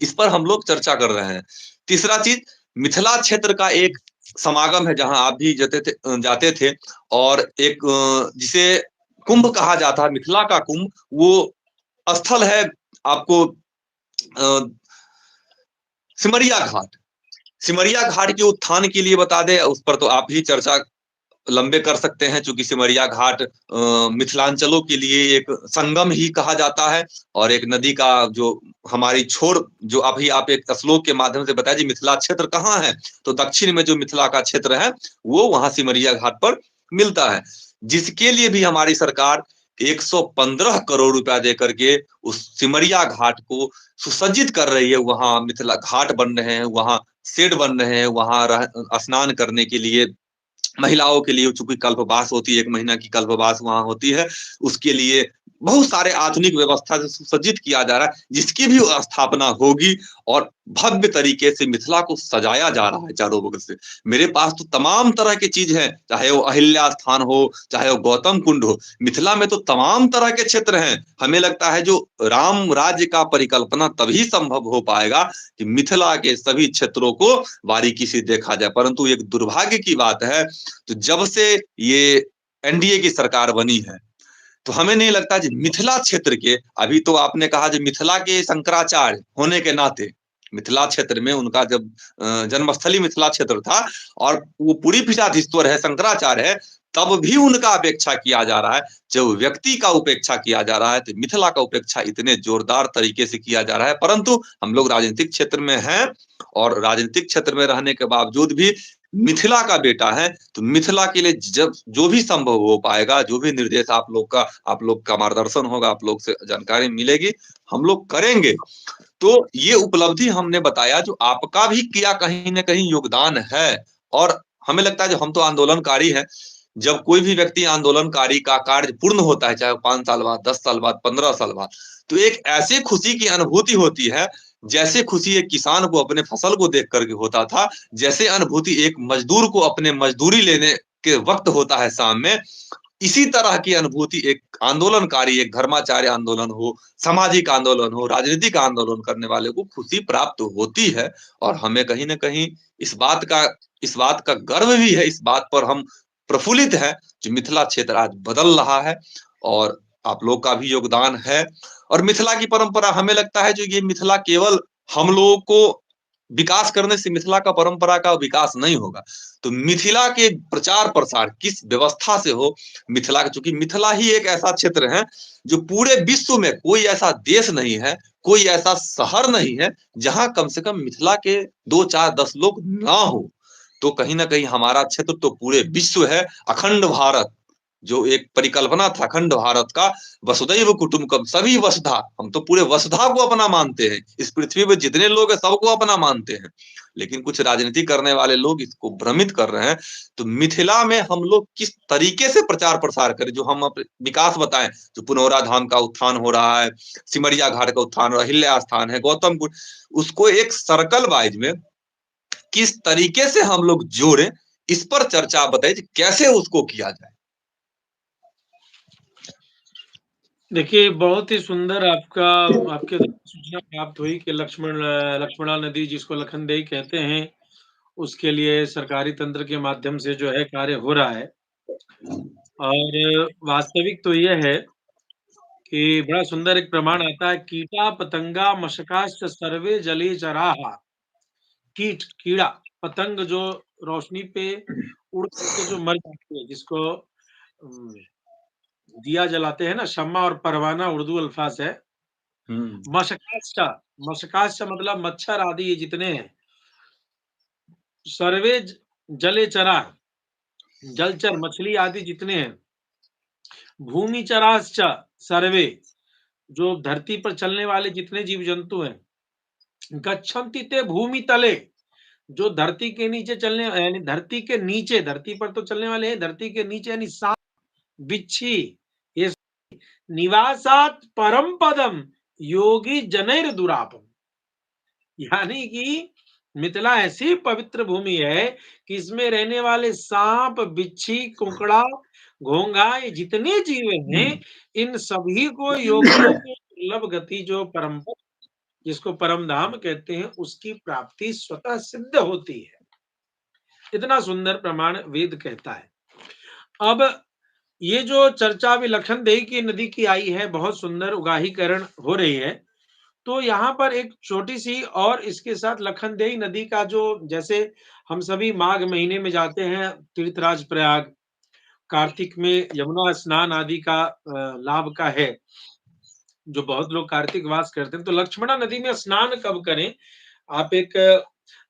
इस पर हम लोग चर्चा कर रहे हैं। तीसरा चीज, मिथिला क्षेत्र का एक समागम है जहां आप भी जाते थे और एक जिसे कुंभ कहा जाता है, मिथिला का कुंभ, वो स्थल है आपको सिमरिया घाट। सिमरिया घाट के उत्थान के लिए बता दे, उस पर तो आप ही चर्चा लंबे कर सकते हैं, क्योंकि सिमरिया घाट मिथिलांचलों के लिए एक संगम ही कहा जाता है और एक नदी का जो हमारी छोर, जो अभी आप एक श्लोक के माध्यम से बताया जी मिथिला क्षेत्र कहाँ है, तो दक्षिण में जो मिथिला का क्षेत्र है वो वहां सिमरिया घाट पर मिलता है, जिसके लिए भी हमारी सरकार 115 करोड़ रुपया देकर के उस सिमरिया घाट को सुसज्जित कर रही है। वहां मिथिला घाट बन रहे हैं, वहां शेड बन रहे हैं, वहां स्नान करने के लिए महिलाओं के लिए चूंकि कल्पवास होती है, 1 महीना की कल्पवास वहां होती है, उसके लिए बहुत सारे आधुनिक व्यवस्था से सुसज्जित किया जा रहा है, जिसकी भी स्थापना होगी और भव्य तरीके से मिथिला को सजाया जा रहा है चारों बगल से। मेरे पास तो तमाम तरह की चीज है, चाहे वो अहिल्या स्थान हो, चाहे वो गौतम कुंड हो, मिथिला में तो तमाम तरह के क्षेत्र हैं। हमें लगता है जो राम राज्य का परिकल्पना तभी संभव हो पाएगा कि मिथिला के सभी क्षेत्रों को बारीकी से देखा जाए। परंतु एक दुर्भाग्य की बात है, तो जब से ये एनडीए की सरकार बनी है, तो हमें नहीं लगता जी मिथिला क्षेत्र के, अभी तो आपने कहा जो मिथिला के शंकराचार्य होने के नाते, मिथिला क्षेत्र में उनका जब जन्मस्थली मिथिला क्षेत्र था और वो पूरी पीठाधीश्वर है, शंकराचार्य है, तब भी उनका अपेक्षा किया जा रहा है। जब व्यक्ति का उपेक्षा किया जा रहा है तो मिथिला का उपेक्षा इतने जोरदार तरीके से किया जा रहा है। परंतु हम लोग राजनीतिक क्षेत्र में हैं और राजनीतिक क्षेत्र में रहने के बावजूद भी मिथिला का बेटा है, तो मिथिला के लिए जब जो भी संभव हो पाएगा, जो भी निर्देश आप लोग का मार्गदर्शन होगा, आप लोग से जानकारी मिलेगी, हम लोग करेंगे। तो ये उपलब्धि हमने बताया जो आपका भी किया कहीं ना कहीं योगदान है। और हमें लगता है जो हम तो आंदोलनकारी हैं, जब कोई भी व्यक्ति आंदोलनकारी का कार्य पूर्ण होता है, चाहे 5 साल बाद, 10 साल बाद, 15 साल बाद, तो एक ऐसी खुशी की अनुभूति होती है जैसे खुशी एक किसान को अपने फसल को देख करके होता था, जैसे अनुभूति एक मजदूर को अपने मजदूरी लेने के वक्त होता है शाम में, इसी तरह की अनुभूति एक आंदोलनकारी, एक धर्माचार्य आंदोलन हो, सामाजिक आंदोलन हो, राजनीतिक आंदोलन करने वाले को खुशी प्राप्त होती है। और हमें कहीं ना कहीं इस बात का गर्व भी है, इस बात पर हम प्रफुल्लित है जो मिथिला क्षेत्र आज बदल रहा है और आप लोग का भी योगदान है। और मिथिला की परंपरा, हमें लगता है जो ये मिथिला केवल हम लोगों को विकास करने से मिथिला का परंपरा का विकास नहीं होगा, तो मिथिला के प्रचार प्रसार किस व्यवस्था से हो। मिथिला चूंकि मिथिला ही एक ऐसा क्षेत्र है जो पूरे विश्व में कोई ऐसा देश नहीं है, कोई ऐसा शहर नहीं है जहां कम से कम मिथिला के 2, 4, 10 लोग ना हो। तो कहीं ना कहीं हमारा क्षेत्र तो पूरे विश्व है। अखंड भारत जो एक परिकल्पना था अखंड भारत का, वसुधैव कुटुंबकम, सभी वसुधा, हम तो पूरे वसुधा को अपना मानते हैं, इस पृथ्वी पर जितने लोग हैं सबको अपना मानते हैं। लेकिन कुछ राजनीति करने वाले लोग इसको भ्रमित कर रहे हैं। तो मिथिला में हम लोग किस तरीके से प्रचार प्रसार करें, जो हम विकास बताएं, जो पुनौरा धाम का उत्थान हो रहा है, सिमरिया घाट का उत्थान, अहिल्या स्थान है, गौतम कुंड, उसको एक सर्कल वाइज में किस तरीके से हम लोग जोड़े, इस पर चर्चा बताइए कैसे उसको किया जाए। देखिए, बहुत ही सुंदर आपके सूचना प्राप्त हुई कि लक्ष्मणा नदी, जिसको लखनदेई कहते हैं, उसके लिए सरकारी तंत्र के माध्यम से जो है कार्य हो रहा है। और वास्तविक तो यह है कि बड़ा सुंदर एक प्रमाण आता है, कीटा पतंगा मशकाश्च सर्वे जले चराहा। कीट, कीड़ा, पतंग जो रोशनी पे उड़ करके जो मर जाती है, जिसको दिया जलाते हैं ना, शम्मा और परवाना उर्दू अल्फाज है। मशकाश्च, मशकाश्च मतलब मच्छर आदि ये जितने हैं, सर्वे जले चरा, जलचर मछली आदि जितने हैं, भूमि चराश्च सर्वे, जो धरती पर चलने वाले जितने जीव जंतु हैं, गच्छन्ति ते भूमि तले, जो धरती के नीचे चलने, यानी धरती के नीचे, धरती पर तो चलने वाले हैं, धरती के नीचे यानी सांप, बिच्छी, ये निवासात परम पदम योगी जनैर दुरापम। यानी कि मिथिला ऐसी पवित्र भूमि है कि इसमें रहने वाले सांप, बिच्छी, कुकड़ा, घोंघा, ये जितने जीव हैं, इन सभी को योगियों को दुर्लभ गति, जो परम पद, जिसको परम धाम कहते हैं, उसकी प्राप्ति स्वतः सिद्ध होती है। इतना सुंदर प्रमाण वेद कहता है। अब ये जो चर्चा अभी लखनदेई की नदी की आई है, बहुत सुंदर उगाहीकरण हो रही है। तो यहाँ पर एक छोटी सी और इसके साथ लखनदेई नदी का, जो जैसे हम सभी माघ महीने में जाते हैं तीर्थराज प्रयाग, कार्तिक में यमुना स्नान आदि का लाभ का है, जो बहुत लोग कार्तिक वास करते हैं। तो लक्ष्मणा नदी में स्नान कब करें, आप एक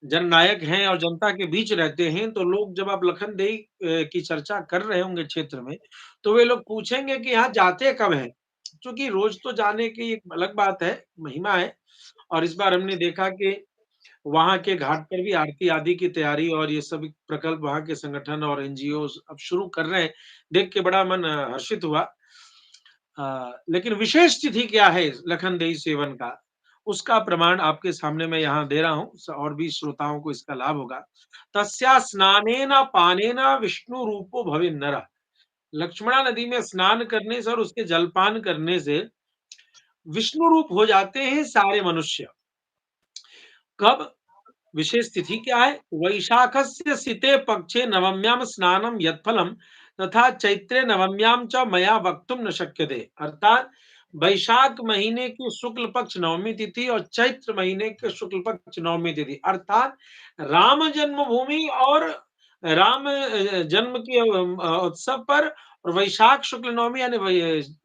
जननायक हैं और जनता के बीच रहते हैं, तो लोग जब आप लखनदेई की चर्चा कर रहे होंगे क्षेत्र में, तो वे लोग पूछेंगे कि यहाँ जाते कब हैं? क्योंकि रोज़ तो जाने की एक अलग बात है, महिमा है और इस बार हमने देखा कि वहाँ के घाट पर भी आरती आदि की तैयारी और ये सभी प्रकल्प वहाँ के संगठन और एनजीओज़ अब शुरू कर रहे हैं, देख के बड़ा मन हर्षित हुआ। लेकिन विशेष तिथि क्या है लखनदेई सेवन का? उसका प्रमाण आपके सामने मैं यहाँ दे रहा हूँ और भी श्रोताओं को इसका लाभ होगा। तस्या स्नानेन पानेन विष्णु रूपो भवे नरः। लक्ष्मणा नदी में स्नान करने से और उसके जलपान करने से विष्णु रूप हो जाते हैं सारे मनुष्य। कब? विशेष तिथि क्या है? वैशाखस्य सिते पक्षे नवम्यां स्नानम यत्फलम तथा चैत्रे नवम्यां च मया वक्तुम न शक्यते। अर्थात वैशाख महीने की शुक्ल पक्ष नवमी तिथि और चैत्र महीने के शुक्ल पक्ष नवमी तिथि अर्थात राम जन्मभूमि और राम जन्म के उत्सव पर और वैशाख शुक्ल नवमी यानी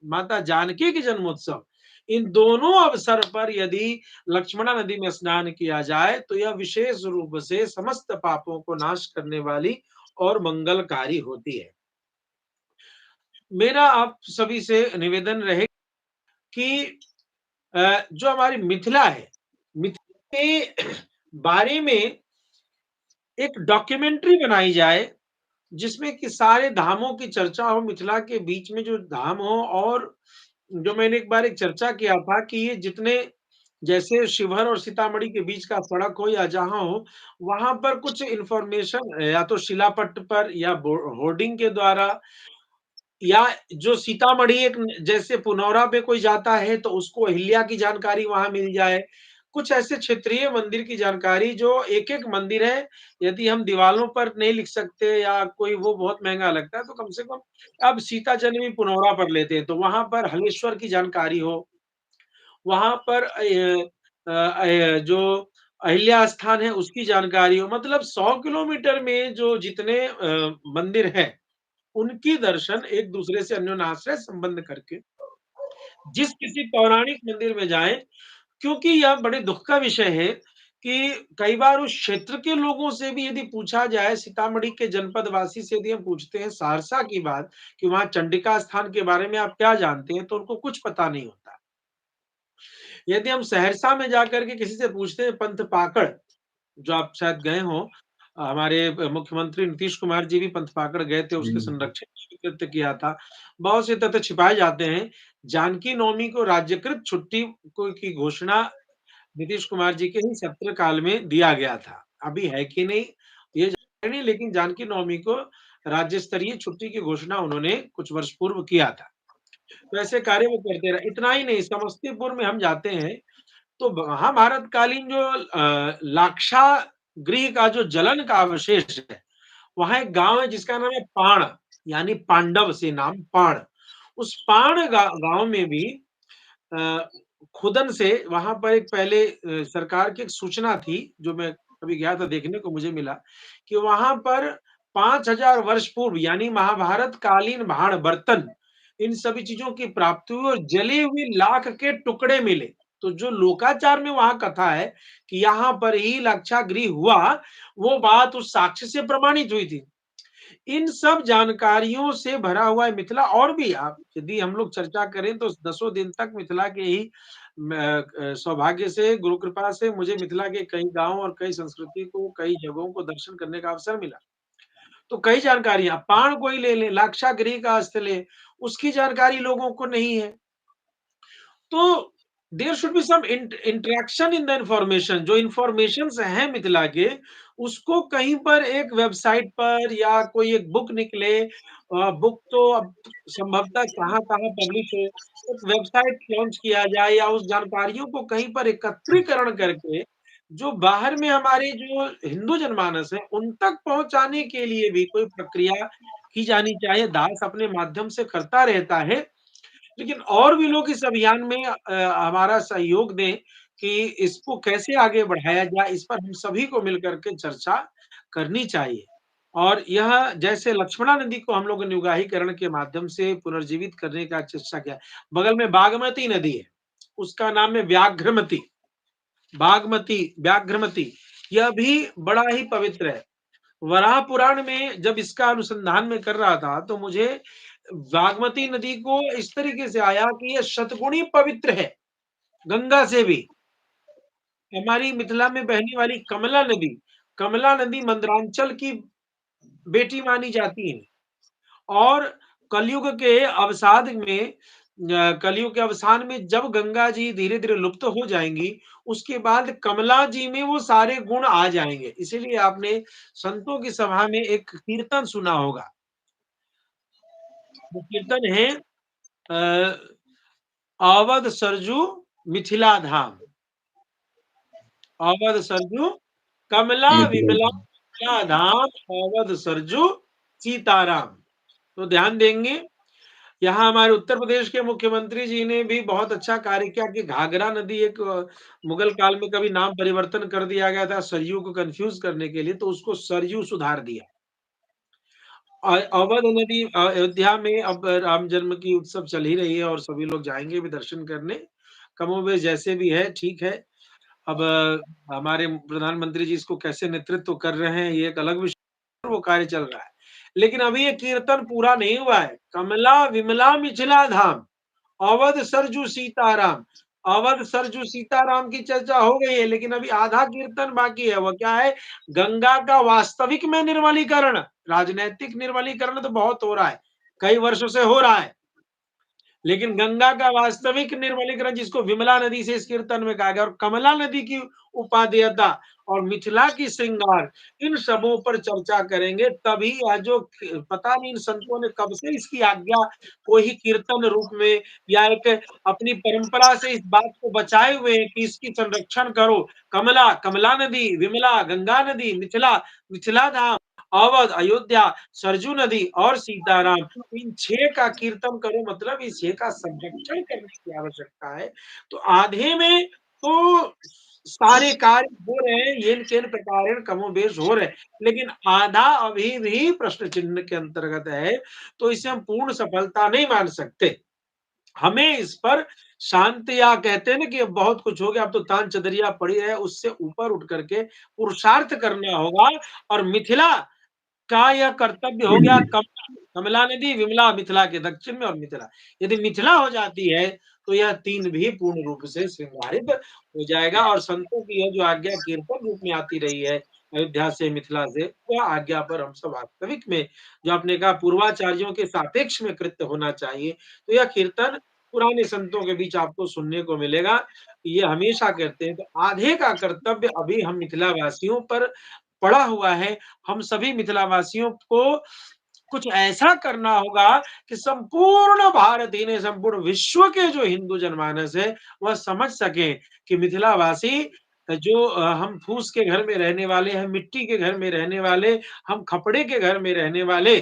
माता जानकी के जन्मोत्सव, इन दोनों अवसर पर यदि लक्ष्मणा नदी में स्नान किया जाए तो यह विशेष रूप से समस्त पापों को नाश करने वाली और मंगलकारी होती है। मेरा आप सभी से निवेदन रहे कि जो हमारी मिथिला है, मिथिला के बारे में एक डॉक्यूमेंट्री बनाई जाए, जिसमें कि सारे धामों की चर्चा हो, मिथिला के बीच में जो धाम हो और जो मैंने एक बार एक चर्चा किया था कि ये जितने जैसे शिवहर और सीतामढ़ी के बीच का सड़क हो या जहाँ हो, वहाँ पर कुछ इन्फॉर्मेशन या तो शिलापट्ट पर या होर्डिंग के द्वारा या जो सीतामढ़ी एक जैसे पुनौरा पे कोई जाता है तो उसको अहिल्या की जानकारी वहाँ मिल जाए। कुछ ऐसे क्षेत्रीय मंदिर की जानकारी जो एक-एक मंदिर है, यदि हम दीवालों पर नहीं लिख सकते या कोई वो बहुत महँगा लगता है तो कम से कम अब सीता जन्मी पुनौरा पर लेते हैं, तो वहाँ पर हलेश्वर की जानकारी हो, वहाँ पर जो अहिल्या स्थान है उसकी जानकारी हो, मतलब 100 किलोमीटर में जो जितने मंदिर हैं, उनकी दर्शन एक दूसरे से अन्योन्याश्रय संबंध करके जिस किसी पौराणिक मंदिर में जाएँ, क्योंकि यह बड़े दुःख का विषय है कि कई बार उस क्षेत्र के लोगों से भी यदि पूछा जाए, सीतामढ़ी के जनपद वासी से यदि हम पूछते हैं सहरसा की बात कि वहाँ चंडिका स्थान के बारे में आप क्या जानते हैं? तो उनको कुछ पता नहीं होता। यदि हम सहरसा में जाकर के किसी से पूछते हैं पंथपाकड़, जो आप शायद गए हों, हमारे मुख्यमंत्री नीतीश कुमार जी भी पंथपाकड़ गए थे, उसके हुँ। संरक्षण की कृत्य किया था। बहुत से तथ्य छिपाए जाते हैं। जानकी नवमी को राज्यकृत छुट्टी को की घोषणा नीतीश कुमार जी के ही सत्र में दिया गया था। अभी है कि नहीं, ये जानकारी नहीं, लेकिन जानकी नवमी को राज्य स्तरीय छुट्टी की घोषणा उन्होंने कुछ वर्ष पूर्व किया था। तो ऐसे कार्य वो करते रहे। इतना ही नहीं, समस्तीपुर में हम जाते हैं तो महाभारतकालीन जो लाक्षागृह का जो जलन का अवशेष है, वहाँ एक गाँव है जिसका नाम है पाण, यानी पांडव से नाम पाण। उस पाण गाँव में भी अ, खुदन से वहाँ पर एक पहले सरकार की एक सूचना थी, जो मैं कभी गया था देखने को मुझे मिला, कि वहाँ पर 5000 वर्ष पूर्व यानी महाभारत कालीन भाण बर्तन, इन सभी चीज़ों की प्राप्ति हुई और जले हुए लाख के टुकड़े मिले। तो जो लोकाचार में वहाँ कथा है कि यहाँ पर ही लाक्षागृह हुआ, वो बात उस साक्ष्य से प्रमाणित हुई थी। इन सब जानकारियों से भरा हुआ है मिथिला और भी आप यदि हम लोग चर्चा करें तो दसों दिन तक मिथिला के ही सौभाग्य से गुरु कृपा से मुझे मिथिला के कई गाँव और कई संस्कृति को, कई जगहों को दर्शन करने का अवसर मिला। तो कई जानकारियाँ पाण को ही ले लें, लाक्षागृह का स्थल लें, उसकी जानकारी लोगों को नहीं है। तो there should be some interaction in the information जो इंफॉर्मेशंस हैं मिथिला के, उसको कहीं पर एक वेबसाइट पर या कोई एक बुक निकले बुक तो अब संभवतः कहाँ-कहाँ पब्लिश हो, एक वेबसाइट लॉन्च किया जाए या उस जानकारियों को कहीं पर एकत्रीकरण करके, जो बाहर में हमारे जो हिंदू जनमानस है, उन तक पहुँचाने के लिए भी कोई प्रक्रिया की जानी चाहिए। दास अपने माध्यम से करता रहता है, लेकिन और भी लोग इस अभियान में हमारा सहयोग दें कि इसको कैसे आगे बढ़ाया जाए, इस पर हम सभी को मिलकर के चर्चा करनी चाहिए। और यह जैसे लक्ष्मणा नदी को हम लोगों ने उगाहीकरण के माध्यम से पुनर्जीवित करने का चेष्टा किया। बगल में बागमती नदी है, उसका नाम है व्याघ्रमती, बागमती, व्याघ्रमती। यह भी बड़ा ही पवित्र है। वराह पुराण में जब इसका अनुसंधान मैं कर रहा था, तो मुझे बागमती नदी को इस तरीके से आया कि ये शतगुणी पवित्र है, गंगा से भी। हमारी मिथिला में बहने वाली कमला नदी मंदरांचल की बेटी मानी जाती है और कलयुग के अवसाद में कलयुग के अवसान में जब गंगा जी धीरे-धीरे लुप्त हो जाएँगी, उसके बाद कमला जी में वो सारे गुण आ जाएँगे। इसीलिए आपने संतों की सभा में एक कीर्तन सुना होगा। वो कीर्तन है अ, अवध सरजू मिथिला धाम। अवध सरजू कमला मिथिला विमला मिथिला धाम, अवध सरजू सीताराम। तो ध्यान देंगे, यहाँ हमारे उत्तर प्रदेश के मुख्यमंत्री जी ने भी बहुत अच्छा कार्य किया कि घाघरा नदी एक मुगल काल में कभी नाम परिवर्तन कर दिया गया था सरयू को कन्फ्यूज़ करने के लिए, तो उसको सरयू सुधार दिया। अवध नदी अयोध्या में अब राम जन्म की उत्सव चल ही रही है और सभी लोग जाएँगे भी दर्शन करने। कमोबेश जैसे भी है, ठीक है। अब हमारे प्रधानमंत्री जी इसको कैसे नेतृत्व कर रहे हैं, ये एक अलग विषय, वो कार्य चल रहा है। लेकिन अभी ये कीर्तन पूरा नहीं हुआ है। कमला विमला मिथिला धाम, अवध सरजू सीताराम। अवध सरजू सीताराम की चर्चा हो गई है, लेकिन अभी आधा कीर्तन बाकी है। वो क्या है? गंगा का वास्तविक में निर्मलीकरण। राजनैतिक निर्मलीकरण तो बहुत हो रहा है, कई वर्षों से हो रहा है। लेकिन गंगा का वास्तविक निर्मलीकरण जिसको विमला नदी से इस कीर्तन में कहा गया और कमला नदी की उपादेयता और मिथिला की श्रृंगार, इन सबों पर चर्चा करेंगे। तभी यह जो पता नहीं इन संतों ने कब से इसकी आज्ञा को ही कीर्तन रूप में या एक अपनी परंपरा से इस बात को बचाए हुए हैं कि इसकी संरक्षण करो। कमला नदी, विमला, गंगा नदी, मिथिला, मिथिला धाम, अवध, अयोध्या, सरजू नदी और सीताराम, इन 6 का कीर्तन करो, मतलब इस 6 का संरक्षण करने की आवश्यकता है। तो आधे में तो सारे कार्य हो रहे हैं, येन-केन प्रकारेण कमोबेश हो रहे हैं, लेकिन आधा अभी भी प्रश्न चिन्ह के अंतर्गत है, तो इसे हम पूर्ण सफलता नहीं मान सकते। हमें इस पर शांत, या कहते हैं ना कि अब बहुत कुछ हो गया, अब तो तान चदरिया पड़ी है, उससे ऊपर उठ करके पुरुषार्थ करना होगा और मिथिला का यह कर्तव्य हो गया। कमला नदी, विमला मिथिला के दक्षिण में और मिथिला। यदि मिथिला हो जाती है, तो यह 3 भी पूर्ण रूप से श्रृंगारित हो जाएगा और संतों की यह जो आज्ञा कीर्तन रूप में आती रही है, अयोध्या से, मिथिला से, वह आज्ञा पर हम सब वास्तविक में, जो आपने कहा पूर्वाचार्यों के सापेक्ष में कृत्य होना चाहिए, तो यह कीर्तन पुराने संतों के बीच आपको सुनने को मिलेगा। ये हमेशा कहते हैं, तो आधे का कर्तव्य अभी हम मिथिला वासियों पर पड़ा हुआ है। हम सभी मिथिलावासियों को कुछ ऐसा करना होगा कि संपूर्ण भारत ही नहीं, संपूर्ण विश्व के जो हिंदू जनमानस है, वह समझ सकें कि मिथिलावासी जो हम फूस के घर में रहने वाले, हम मिट्टी के घर में रहने वाले, हम खपड़े के घर में रहने वाले,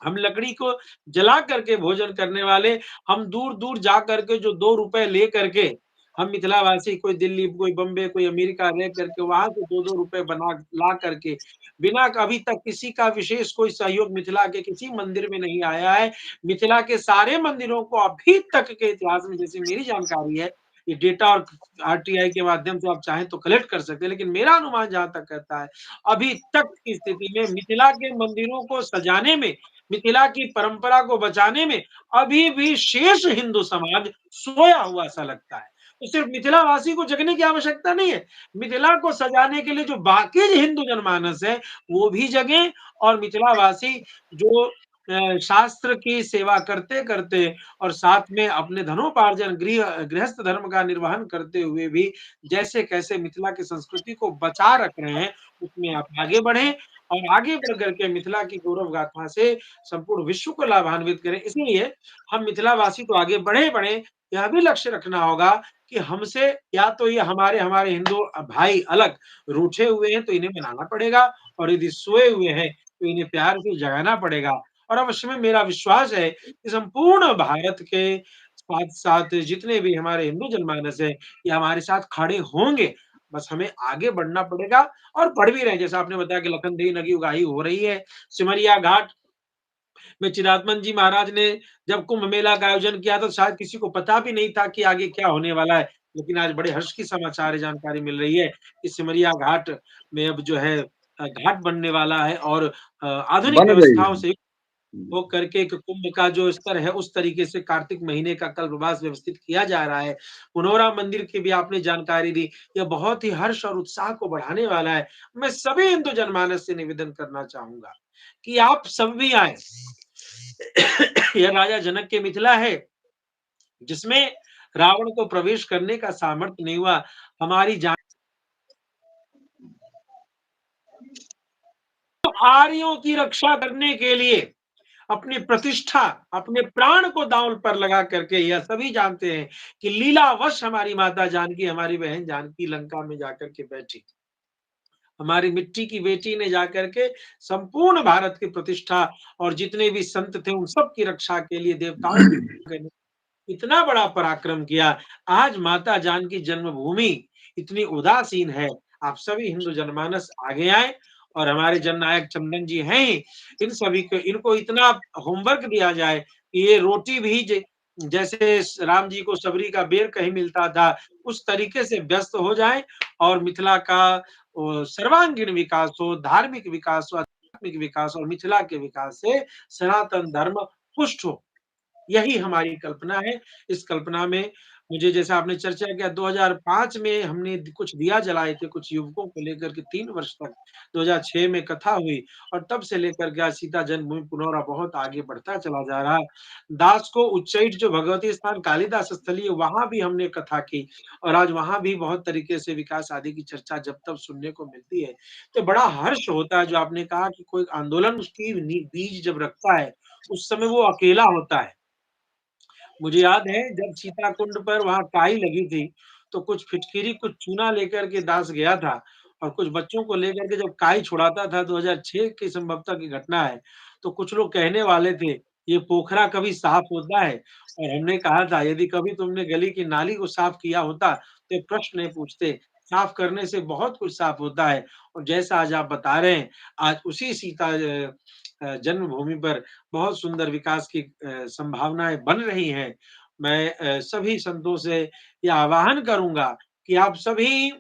हम लकड़ी को जला करके भोजन करने वाले, हम दूर-दूर जा करके जो 2 रुपए ले करके, हम मिथिलावासी कोई दिल्ली, कोई बॉम्बे, कोई अमेरिका रह करके वहाँ से 2-2 रुपए बना ला करके, बिना अभी तक किसी का विशेष कोई सहयोग मिथिला के किसी मंदिर में नहीं आया है। मिथिला के सारे मंदिरों को अभी तक के इतिहास में, जैसे मेरी जानकारी है, ये डेटा और आरटीआई के माध्यम से आप चाहें तो कलेक्ट कर सकते हैं, लेकिन मेरा अनुमान जहाँ तक कहता है, अभी तक की स्थिति में मिथिला के मंदिरों को सजाने में, मिथिला की परंपरा को बचाने में अभी भी शेष हिंदू समाज सोया हुआ सा लगता है। तो सिर्फ मिथिलावासी को जगने की आवश्यकता नहीं है। मिथिला को सजाने के लिए जो बाकी हिंदू जनमानस है, वो भी जगें और मिथिलावासी जो शास्त्र की सेवा करते-करते और साथ में अपने धनोपार्जन गृहस्थ धर्म का निर्वहन करते हुए भी जैसे-कैसे मिथिला की संस्कृति को बचा रख रहे हैं, उसमें आप आगे बढ़ें और आगे बढ़ कर के मिथिला की गौरव गाथा से संपूर्ण विश्व को लाभान्वित करें। इसलिए हम मिथिलावासी तो आगे बढ़े, यह भी लक्ष्य रखना होगा कि हमसे या तो ये हमारे हमारे हिंदू भाई अलग रूठे हुए हैं, तो इन्हें मनाना पड़ेगा और यदि सोए हुए हैं, तो इन्हें प्यार से जगाना पड़ेगा। और अवश्य में मेरा विश्वास है कि संपूर्ण भारत के साथ-साथ जितने भी हमारे हिंदू जनमानस हैं, ये हमारे साथ खड़े होंगे। बस हमें आगे बढ़ना पड़ेगा और बढ़ भी रहे हैं। जैसा आपने बताया कि लखनदेही नगी उगाही हो रही है। सिमरिया घाट में चिदात्मन जी महाराज ने जब कुंभ मेला का आयोजन किया, तो शायद किसी को पता भी नहीं था कि आगे क्या होने वाला है। लेकिन आज बड़े हर्ष की समाचार जानकारी मिल रही है कि सिमरिया घाट में अब जो है घाट बनने वाला है और आधुनिक बन गई व्यवस्थाओं है। से हो करके एक कुंभ का जो स्तर है उस तरीके से कार्तिक महीने का कल्पवास व्यवस्थित किया जा रहा है। पुनौरा मंदिर की भी आपने जानकारी दी, यह बहुत ही हर्ष और उत्साह को बढ़ाने वाला है। मैं सभी हिंदू जनमानस से निवेदन करना चाहूँगा कि आप सब भी आएँ। यह राजा जनक की मिथिला है, जिसमें रावण को प्रवेश करने का सामर्थ्य नहीं हुआ। हमारी जान आर्यों की रक्षा करने के लिए अपनी प्रतिष्ठा, अपने प्राण को दांव पर लगा करके यह सभी जानते हैं कि लीलावश हमारी माता जानकी, हमारी बहन जानकी लंका में जाकर के बैठी। हमारी मिट्टी की बेटी ने जाकर के संपूर्ण भारत की प्रतिष्ठा और जितने भी संत थे उन सब की रक्षा के लिए देवताओं के इतना बड़ा पराक्रम किया। आज माता जानकी जन्मभूमि इतनी उदासीन है। आप सभी हिंदू जनमानस आगे आए और हमारे जननायक चंदन जी हैं ही, इन सभी को इनको इतना होमवर्क दिया जाए कि ये रोटी भी जैसे राम जी को सबरी का बेर कहीं मिलता था, उस तरीके से व्यस्त हो जाएँ और मिथिला का सर्वांगीण विकास हो, धार्मिक विकास हो, आध्यात्मिक विकास और मिथिला के विकास से सनातन धर्म पुष्ट हो। यही हमारी कल्पना है। इस कल्पना में मुझे जैसा आपने चर्चा किया 2005 में हमने कुछ दिया जलाए थे कुछ युवकों को लेकर के 3 वर्ष तक। 2006 में कथा हुई और तब से लेकर के आज सीता जन्मभूमि पुनौरा बहुत आगे बढ़ता चला जा रहा है। दास को उच्चैठ जो भगवती स्थान कालिदास स्थली है वहाँ भी हमने कथा की और आज वहाँ भी बहुत तरीके से विकास आदि की चर्चा जब तब सुनने को मिलती है। तो बड़ा हर्ष होता है जो आपने कहा कि कोई आंदोलन उसकी बीज जब रखता है, उस समय वो अकेला होता है। मुझे याद है जब सीताकुंड पर वहाँ काई लगी थी, तो कुछ फिटकिरी, कुछ चूना लेकर के दास गया था और कुछ बच्चों को लेकर के जब काई छुड़ाता था 2006 की संभवतः की घटना है, तो कुछ लोग कहने वाले थे, ये पोखरा कभी साफ होता है? और हमने कहा था यदि कभी तुमने गली की नाली को साफ किया होता, तो ये प्रश्न नहीं पूछते। साफ करने से बहुत कुछ साफ होता है और जैसा आज आप बता रहे हैं, आज उसी सीता जन्मभूमि पर बहुत सुंदर विकास की संभावनाएँ बन रही हैं। मैं सभी संतों से ये आह्वान करूँगा कि आप सभी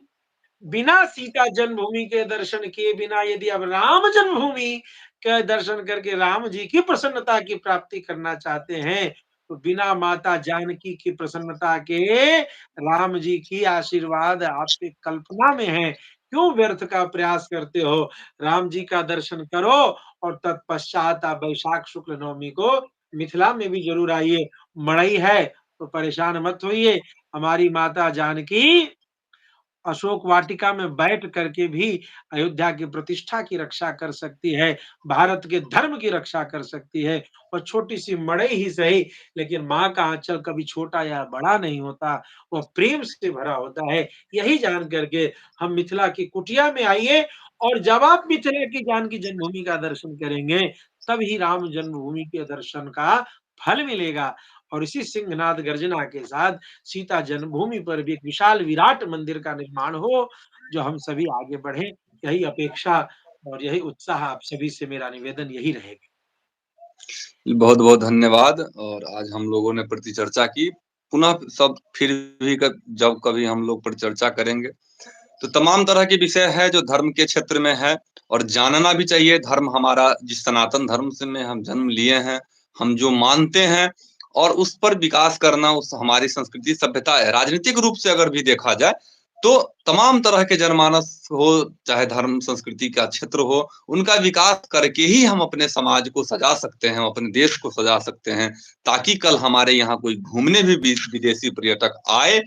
बिना सीता जन्मभूमि के दर्शन किए बिना यदि आप राम जन्मभूमि के दर्शन करके राम जी की प्रसन्नता की प्राप्ति करना चाहते हैं, तो बिना माता जानकी की प्रसन्नता के राम जी की आशीर्वाद आपकी कल्पना में है। क्यों व्यर्थ का प्रयास करते हो? राम जी का दर्शन करो और तत्पश्चात आप वैशाख शुक्ल नवमी को मिथिला में भी ज़रूर आइए। मड़ई है, तो परेशान मत होइए। हमारी माता जानकी अशोक वाटिका में बैठ करके भी अयोध्या की प्रतिष्ठा की रक्षा कर सकती है, भारत के धर्म की रक्षा कर सकती है और छोटी-सी मड़ई ही सही, लेकिन माँ का आँचल कभी छोटा या बड़ा नहीं होता, वह प्रेम से भरा होता है। यही जान कर के हम मिथिला की कुटिया में आइए और जब आप मिथिला की जानकी जन्मभूमि का दर्शन करेंगे, तभी राम जन्मभूमि के दर्शन का फल मिलेगा और इसी सिंहनाद गर्जना के साथ सीता जन्मभूमि पर भी एक विशाल विराट मंदिर का निर्माण हो, जो हम सभी आगे बढ़ें, यही अपेक्षा और यही उत्साह आप सभी से मेरा निवेदन यही रहेगा। बहुत-बहुत धन्यवाद और आज हम लोगों ने परिचर्चा की। पुनः सब फिर भी जब कभी हम लोग परिचर्चा करेंगे, तो तमाम तरह के विषय है जो धर्म के क्षेत्र में है और जानना भी चाहिए धर्म हमारा जिस सनातन धर्म से में हम जन्म लिए हैं, हम जो मानते हैं और उस पर विकास करना उस हमारी संस्कृति सभ्यता है। राजनीतिक रूप से अगर भी देखा जाए, तो तमाम तरह के जनमानस हो, चाहे धर्म संस्कृति का क्षेत्र हो, उनका विकास करके ही हम अपने समाज को सजा सकते हैं, अपने देश को सजा सकते हैं, ताकि कल हमारे यहाँ कोई घूमने भी विदेशी पर्यटक आए,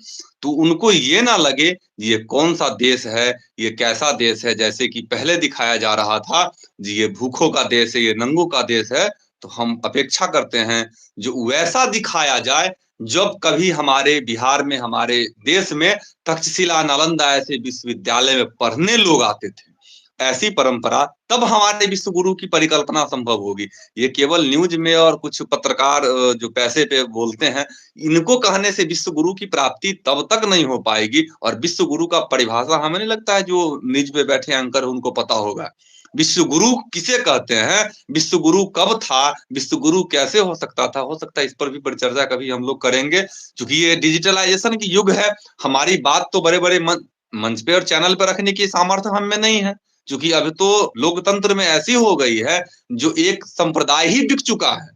तो उनको ये ना लगे ये कौन-सा देश है, ये कैसा देश है, जैसे कि पहले दिखाया जा रहा था, जी ये भूखों का देश है, ये नंगों का देश है, तो हम अपेक्षा करते हैं, जो वैसा दिखाया जाए, जब कभी हमारे बिहार में, हमारे देश में तक्षशिला, नालंदा ऐसे विश्वविद्यालय में पढ़ने लोग आते थे। ऐसी परंपरा तब हमारे विश्व गुरु की परिकल्पना संभव होगी। ये केवल न्यूज़ में और कुछ पत्रकार जो पैसे पे बोलते हैं, इनको कहने से विश्व गुरु की प्राप्ति तब तक नहीं हो पाएगी और विश्व गुरु का परिभाषा हमें नहीं लगता है जो नीच पे बैठे एंकर उनको पता होगा। विश्व गुरु किसे कहते हैं, विश्व गुरु कब था, विश्व गुरु कैसे हो सकता है इस पर भी परिचर्चा कभी हम लोग करेंगे। क्योंकि ये डिजिटलाइजेशन की युग है, हमारी बात तो बड़े बड़े मंच पे और चैनल पे रखने की सामर्थ्य हम में नहीं है, क्योंकि अब तो लोकतंत्र में ऐसी हो गई है जो एक संप्रदाय ही बिक चुका है,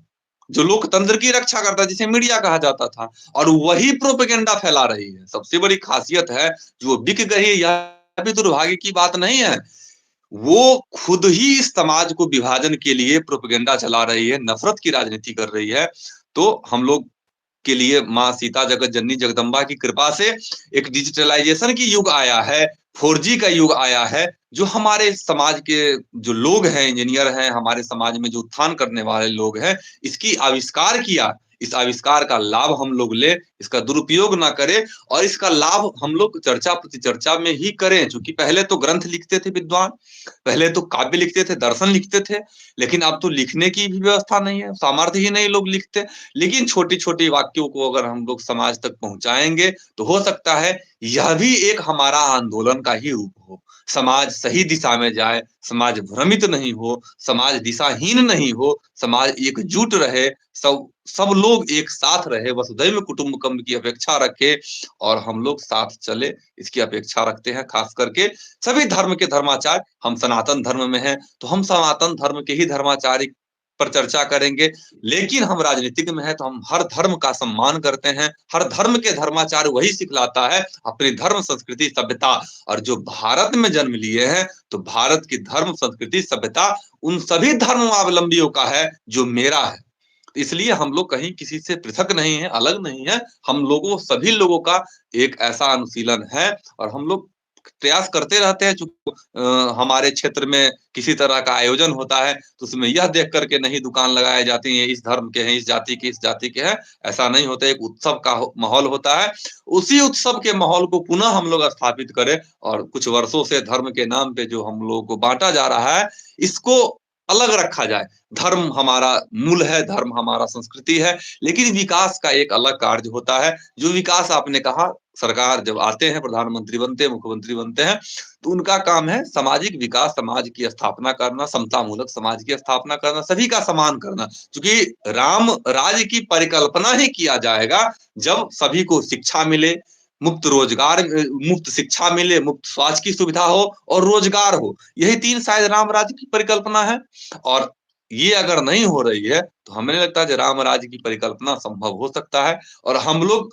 जो लोकतंत्र की रक्षा करता है, जिसे मीडिया कहा जाता था, और वही प्रोपेगेंडा फैला रही है। सबसे बड़ी खासियत है जो बिक गई, यह भी दुर्भाग्य की बात नहीं है, वो खुद ही इस समाज को विभाजन के लिए प्रोपेगेंडा चला रही है, नफरत की राजनीति कर रही है। तो हम लोग के लिए माँ सीता जगत जननी जगदम्बा की कृपा से एक डिजिटलाइजेशन की युग आया है, 4G का युग आया है, जो हमारे समाज के जो लोग हैं, इंजीनियर हैं, हमारे समाज में जो उत्थान करने वाले लोग हैं, इसकी आविष्कार किया। इस आविष्कार का लाभ हम लोग ले, इसका दुरुपयोग ना करें, और इसका लाभ हम लोग चर्चा प्रतिचर्चा में ही करें। क्योंकि पहले तो ग्रंथ लिखते थे विद्वान, पहले तो काव्य लिखते थे, दर्शन लिखते थे, लेकिन अब तो लिखने की भी व्यवस्था नहीं है, सामर्थ्य ही नहीं लोग लिखते। लेकिन छोटी छोटी वाक्यों को अगर हम लोग समाज तक पहुंचाएंगे तो हो सकता है यह भी एक हमारा आंदोलन का ही रूप हो, समाज सही दिशा में जाए, समाज भ्रमित नहीं हो, समाज दिशाहीन नहीं हो, समाज एकजुट रहे, सब सब लोग एक साथ रहे, वसुधैव कुटुंबकम की अपेक्षा रखे, और हम लोग साथ चले, इसकी अपेक्षा रखते हैं। खास करके सभी धर्म के धर्माचार्य, हम सनातन धर्म में हैं तो हम सनातन धर्म के ही धर्माचार्य पर चर्चा करेंगे। लेकिन हम राजनीतिक में है तो हम हर धर्म का सम्मान करते हैं, हर धर्म के धर्माचार्य वही सिखलाता है अपनी धर्म संस्कृति सभ्यता। और जो भारत में जन्म लिए हैं तो भारत की धर्म संस्कृति सभ्यता उन सभी धर्मावलंबियों का है जो मेरा है। इसलिए हम लोग कहीं किसी से पृथक नहीं है, अलग नहीं है, हम लोगों सभी लोगों का एक ऐसा अनुशीलन है। और हम लोग प्रयास करते रहते हैं, चूंकि हमारे क्षेत्र में किसी तरह का आयोजन होता है तो उसमें यह देख करके नहीं दुकान लगाई जाती है इस धर्म के हैं, इस जाति के, इस जाति के हैं, ऐसा नहीं होता। एक उत्सव का माहौल होता है, उसी उत्सव के माहौल को पुनः हम लोग स्थापित करें। और कुछ वर्षों से धर्म के नाम पे जो हम लोगों को बांटा जा रहा है, इसको अलग रखा जाए। धर्म हमारा मूल है, धर्म हमारा संस्कृति है, लेकिन विकास का एक अलग कार्य होता है। जो विकास आपने कहा, सरकार जब आते हैं, प्रधानमंत्री बनते हैं, मुख्यमंत्री बनते हैं, तो उनका काम है सामाजिक विकास, समाज की स्थापना करना, समता मूलक समाज की स्थापना करना, सभी का सम्मान करना। क्योंकि राम राज्य की परिकल्पना ही किया जाएगा जब सभी को शिक्षा मिले, मुफ्त रोजगार, मुफ्त शिक्षा मिले, मुफ्त स्वास्थ्य की सुविधा हो और रोजगार हो। यही तीन शायद राम राज्य की परिकल्पना है। और ये अगर नहीं हो रही है तो हमें लगता है कि राम राज्य की परिकल्पना संभव हो सकता है। और हम लोग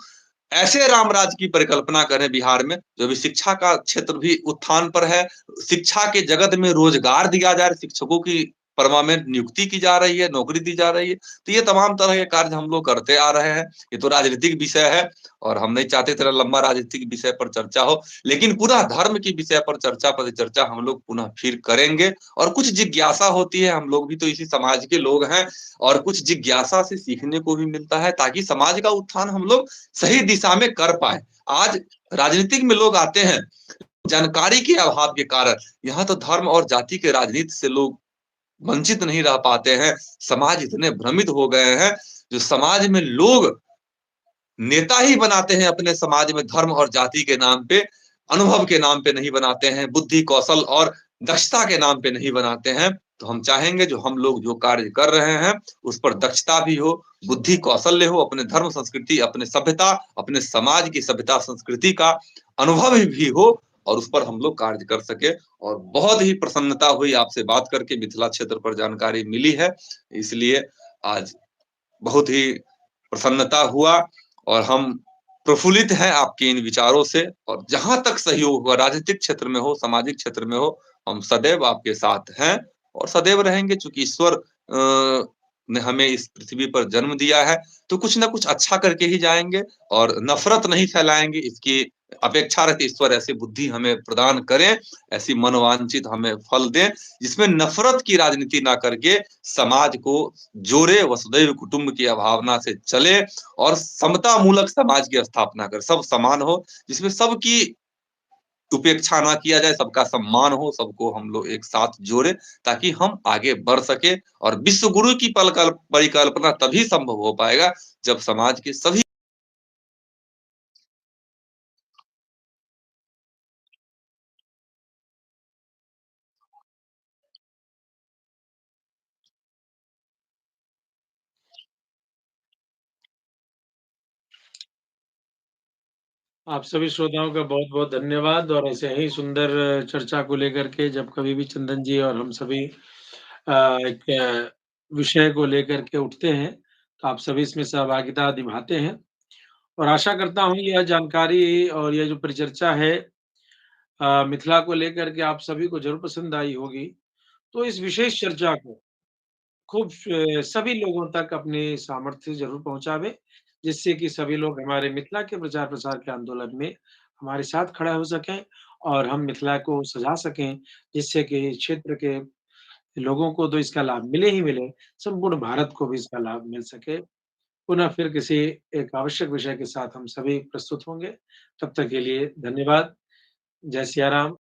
ऐसे राम राज्य की परिकल्पना करें बिहार में, जो भी शिक्षा का क्षेत्र भी उत्थान पर है, शिक्षा के जगत में रोजगार दिया जा रहा है, शिक्षकों की परमानेंट नियुक्ति की जा रही है, नौकरी दी जा रही है। तो ये तमाम तरह के कार्य हम लोग करते आ रहे हैं। ये तो राजनीतिक विषय है और हम नहीं चाहते तेरा लंबा राजनीतिक विषय पर चर्चा हो, लेकिन पूरा धर्म की विषय पर चर्चा परिचर्चा हम लोग पुनः फिर करेंगे। और कुछ जिज्ञासा होती है, हम लोग भी तो इसी समाज के लोग हैं, और कुछ जिज्ञासा से सीखने को भी मिलता है, ताकि समाज का उत्थान हम लोग सही दिशा में कर पाए। आज राजनीतिक में लोग आते हैं जानकारी के अभाव के कारण, यहाँ तो धर्म और जाति के राजनीति से लोग वंचित नहीं रह पाते हैं। समाज इतने भ्रमित हो गए हैं, जो समाज में लोग नेता ही बनाते हैं अपने समाज में, धर्म और जाति के नाम पे, अनुभव के नाम पे नहीं बनाते हैं, बुद्धि कौशल और दक्षता के नाम पे नहीं बनाते हैं। तो हम चाहेंगे जो हम लोग जो कार्य कर रहे हैं उस पर दक्षता भी हो, बुद्धि कौशल्य हो, अपने धर्म संस्कृति, अपने सभ्यता, अपने समाज की सभ्यता संस्कृति का अनुभव भी हो, और उस पर हम लोग कार्य कर सके। और बहुत ही प्रसन्नता हुई आपसे बात करके, मिथिला क्षेत्र पर जानकारी मिली है, इसलिए आज बहुत ही प्रसन्नता हुआ। और हम प्रफुल्लित हैं आपके इन विचारों से, और जहां तक सहयोग हुआ, राजनीतिक क्षेत्र में हो, सामाजिक क्षेत्र में हो, हम सदैव आपके साथ हैं और सदैव रहेंगे। चूंकि ईश्वर ने हमें इस पृथ्वी पर जन्म दिया है तो कुछ ना कुछ अच्छा करके ही जाएंगे, और नफरत नहीं फैलाएंगे, इसकी अपेक्षा रखते ईश्वर ऐसी बुद्धि हमें प्रदान करें, ऐसी मनोवांछित हमें फल दें, जिसमें नफरत की राजनीति ना करके समाज को जोड़े, वसुधैव कुटुंब की भावना से चले, और समता मूलक समाज की स्थापना कर, सब समान हो, जिसमें सबकी उपेक्षा ना किया जाए, सबका सम्मान हो, सबको हम लोग एक साथ जोड़े, ताकि हम आगे बढ़ सके। और विश्व गुरु की परिकल्पना तभी संभव हो पाएगा जब समाज के सभी आप सभी श्रोताओं का बहुत-बहुत धन्यवाद और ऐसे ही सुंदर चर्चा को लेकर के जब कभी भी चंदन जी और हम सभी एक विषय को लेकर के उठते हैं, तो आप सभी इसमें सहभागिता निभाते हैं और आशा करता हूँ यह जानकारी और यह जो परिचर्चा है मिथिला को लेकर के आप सभी को ज़रूर पसंद आई होगी। तो इस विशेष चर्चा को खूब सभी लोगों तक अपने सामर्थ्य से ज़रूर पहुँचावें, जिससे कि सभी लोग हमारे मिथिला के प्रचार-प्रसार के आंदोलन में हमारे साथ खड़ा हो सकें और हम मिथिला को सजा सकें, जिससे कि क्षेत्र के लोगों को तो इसका लाभ मिले ही मिले, संपूर्ण भारत को भी इसका लाभ मिल सके। पुनः फिर किसी एक आवश्यक विषय के साथ हम सभी प्रस्तुत होंगे। तब तक के लिए धन्यवाद। जय सिया राम।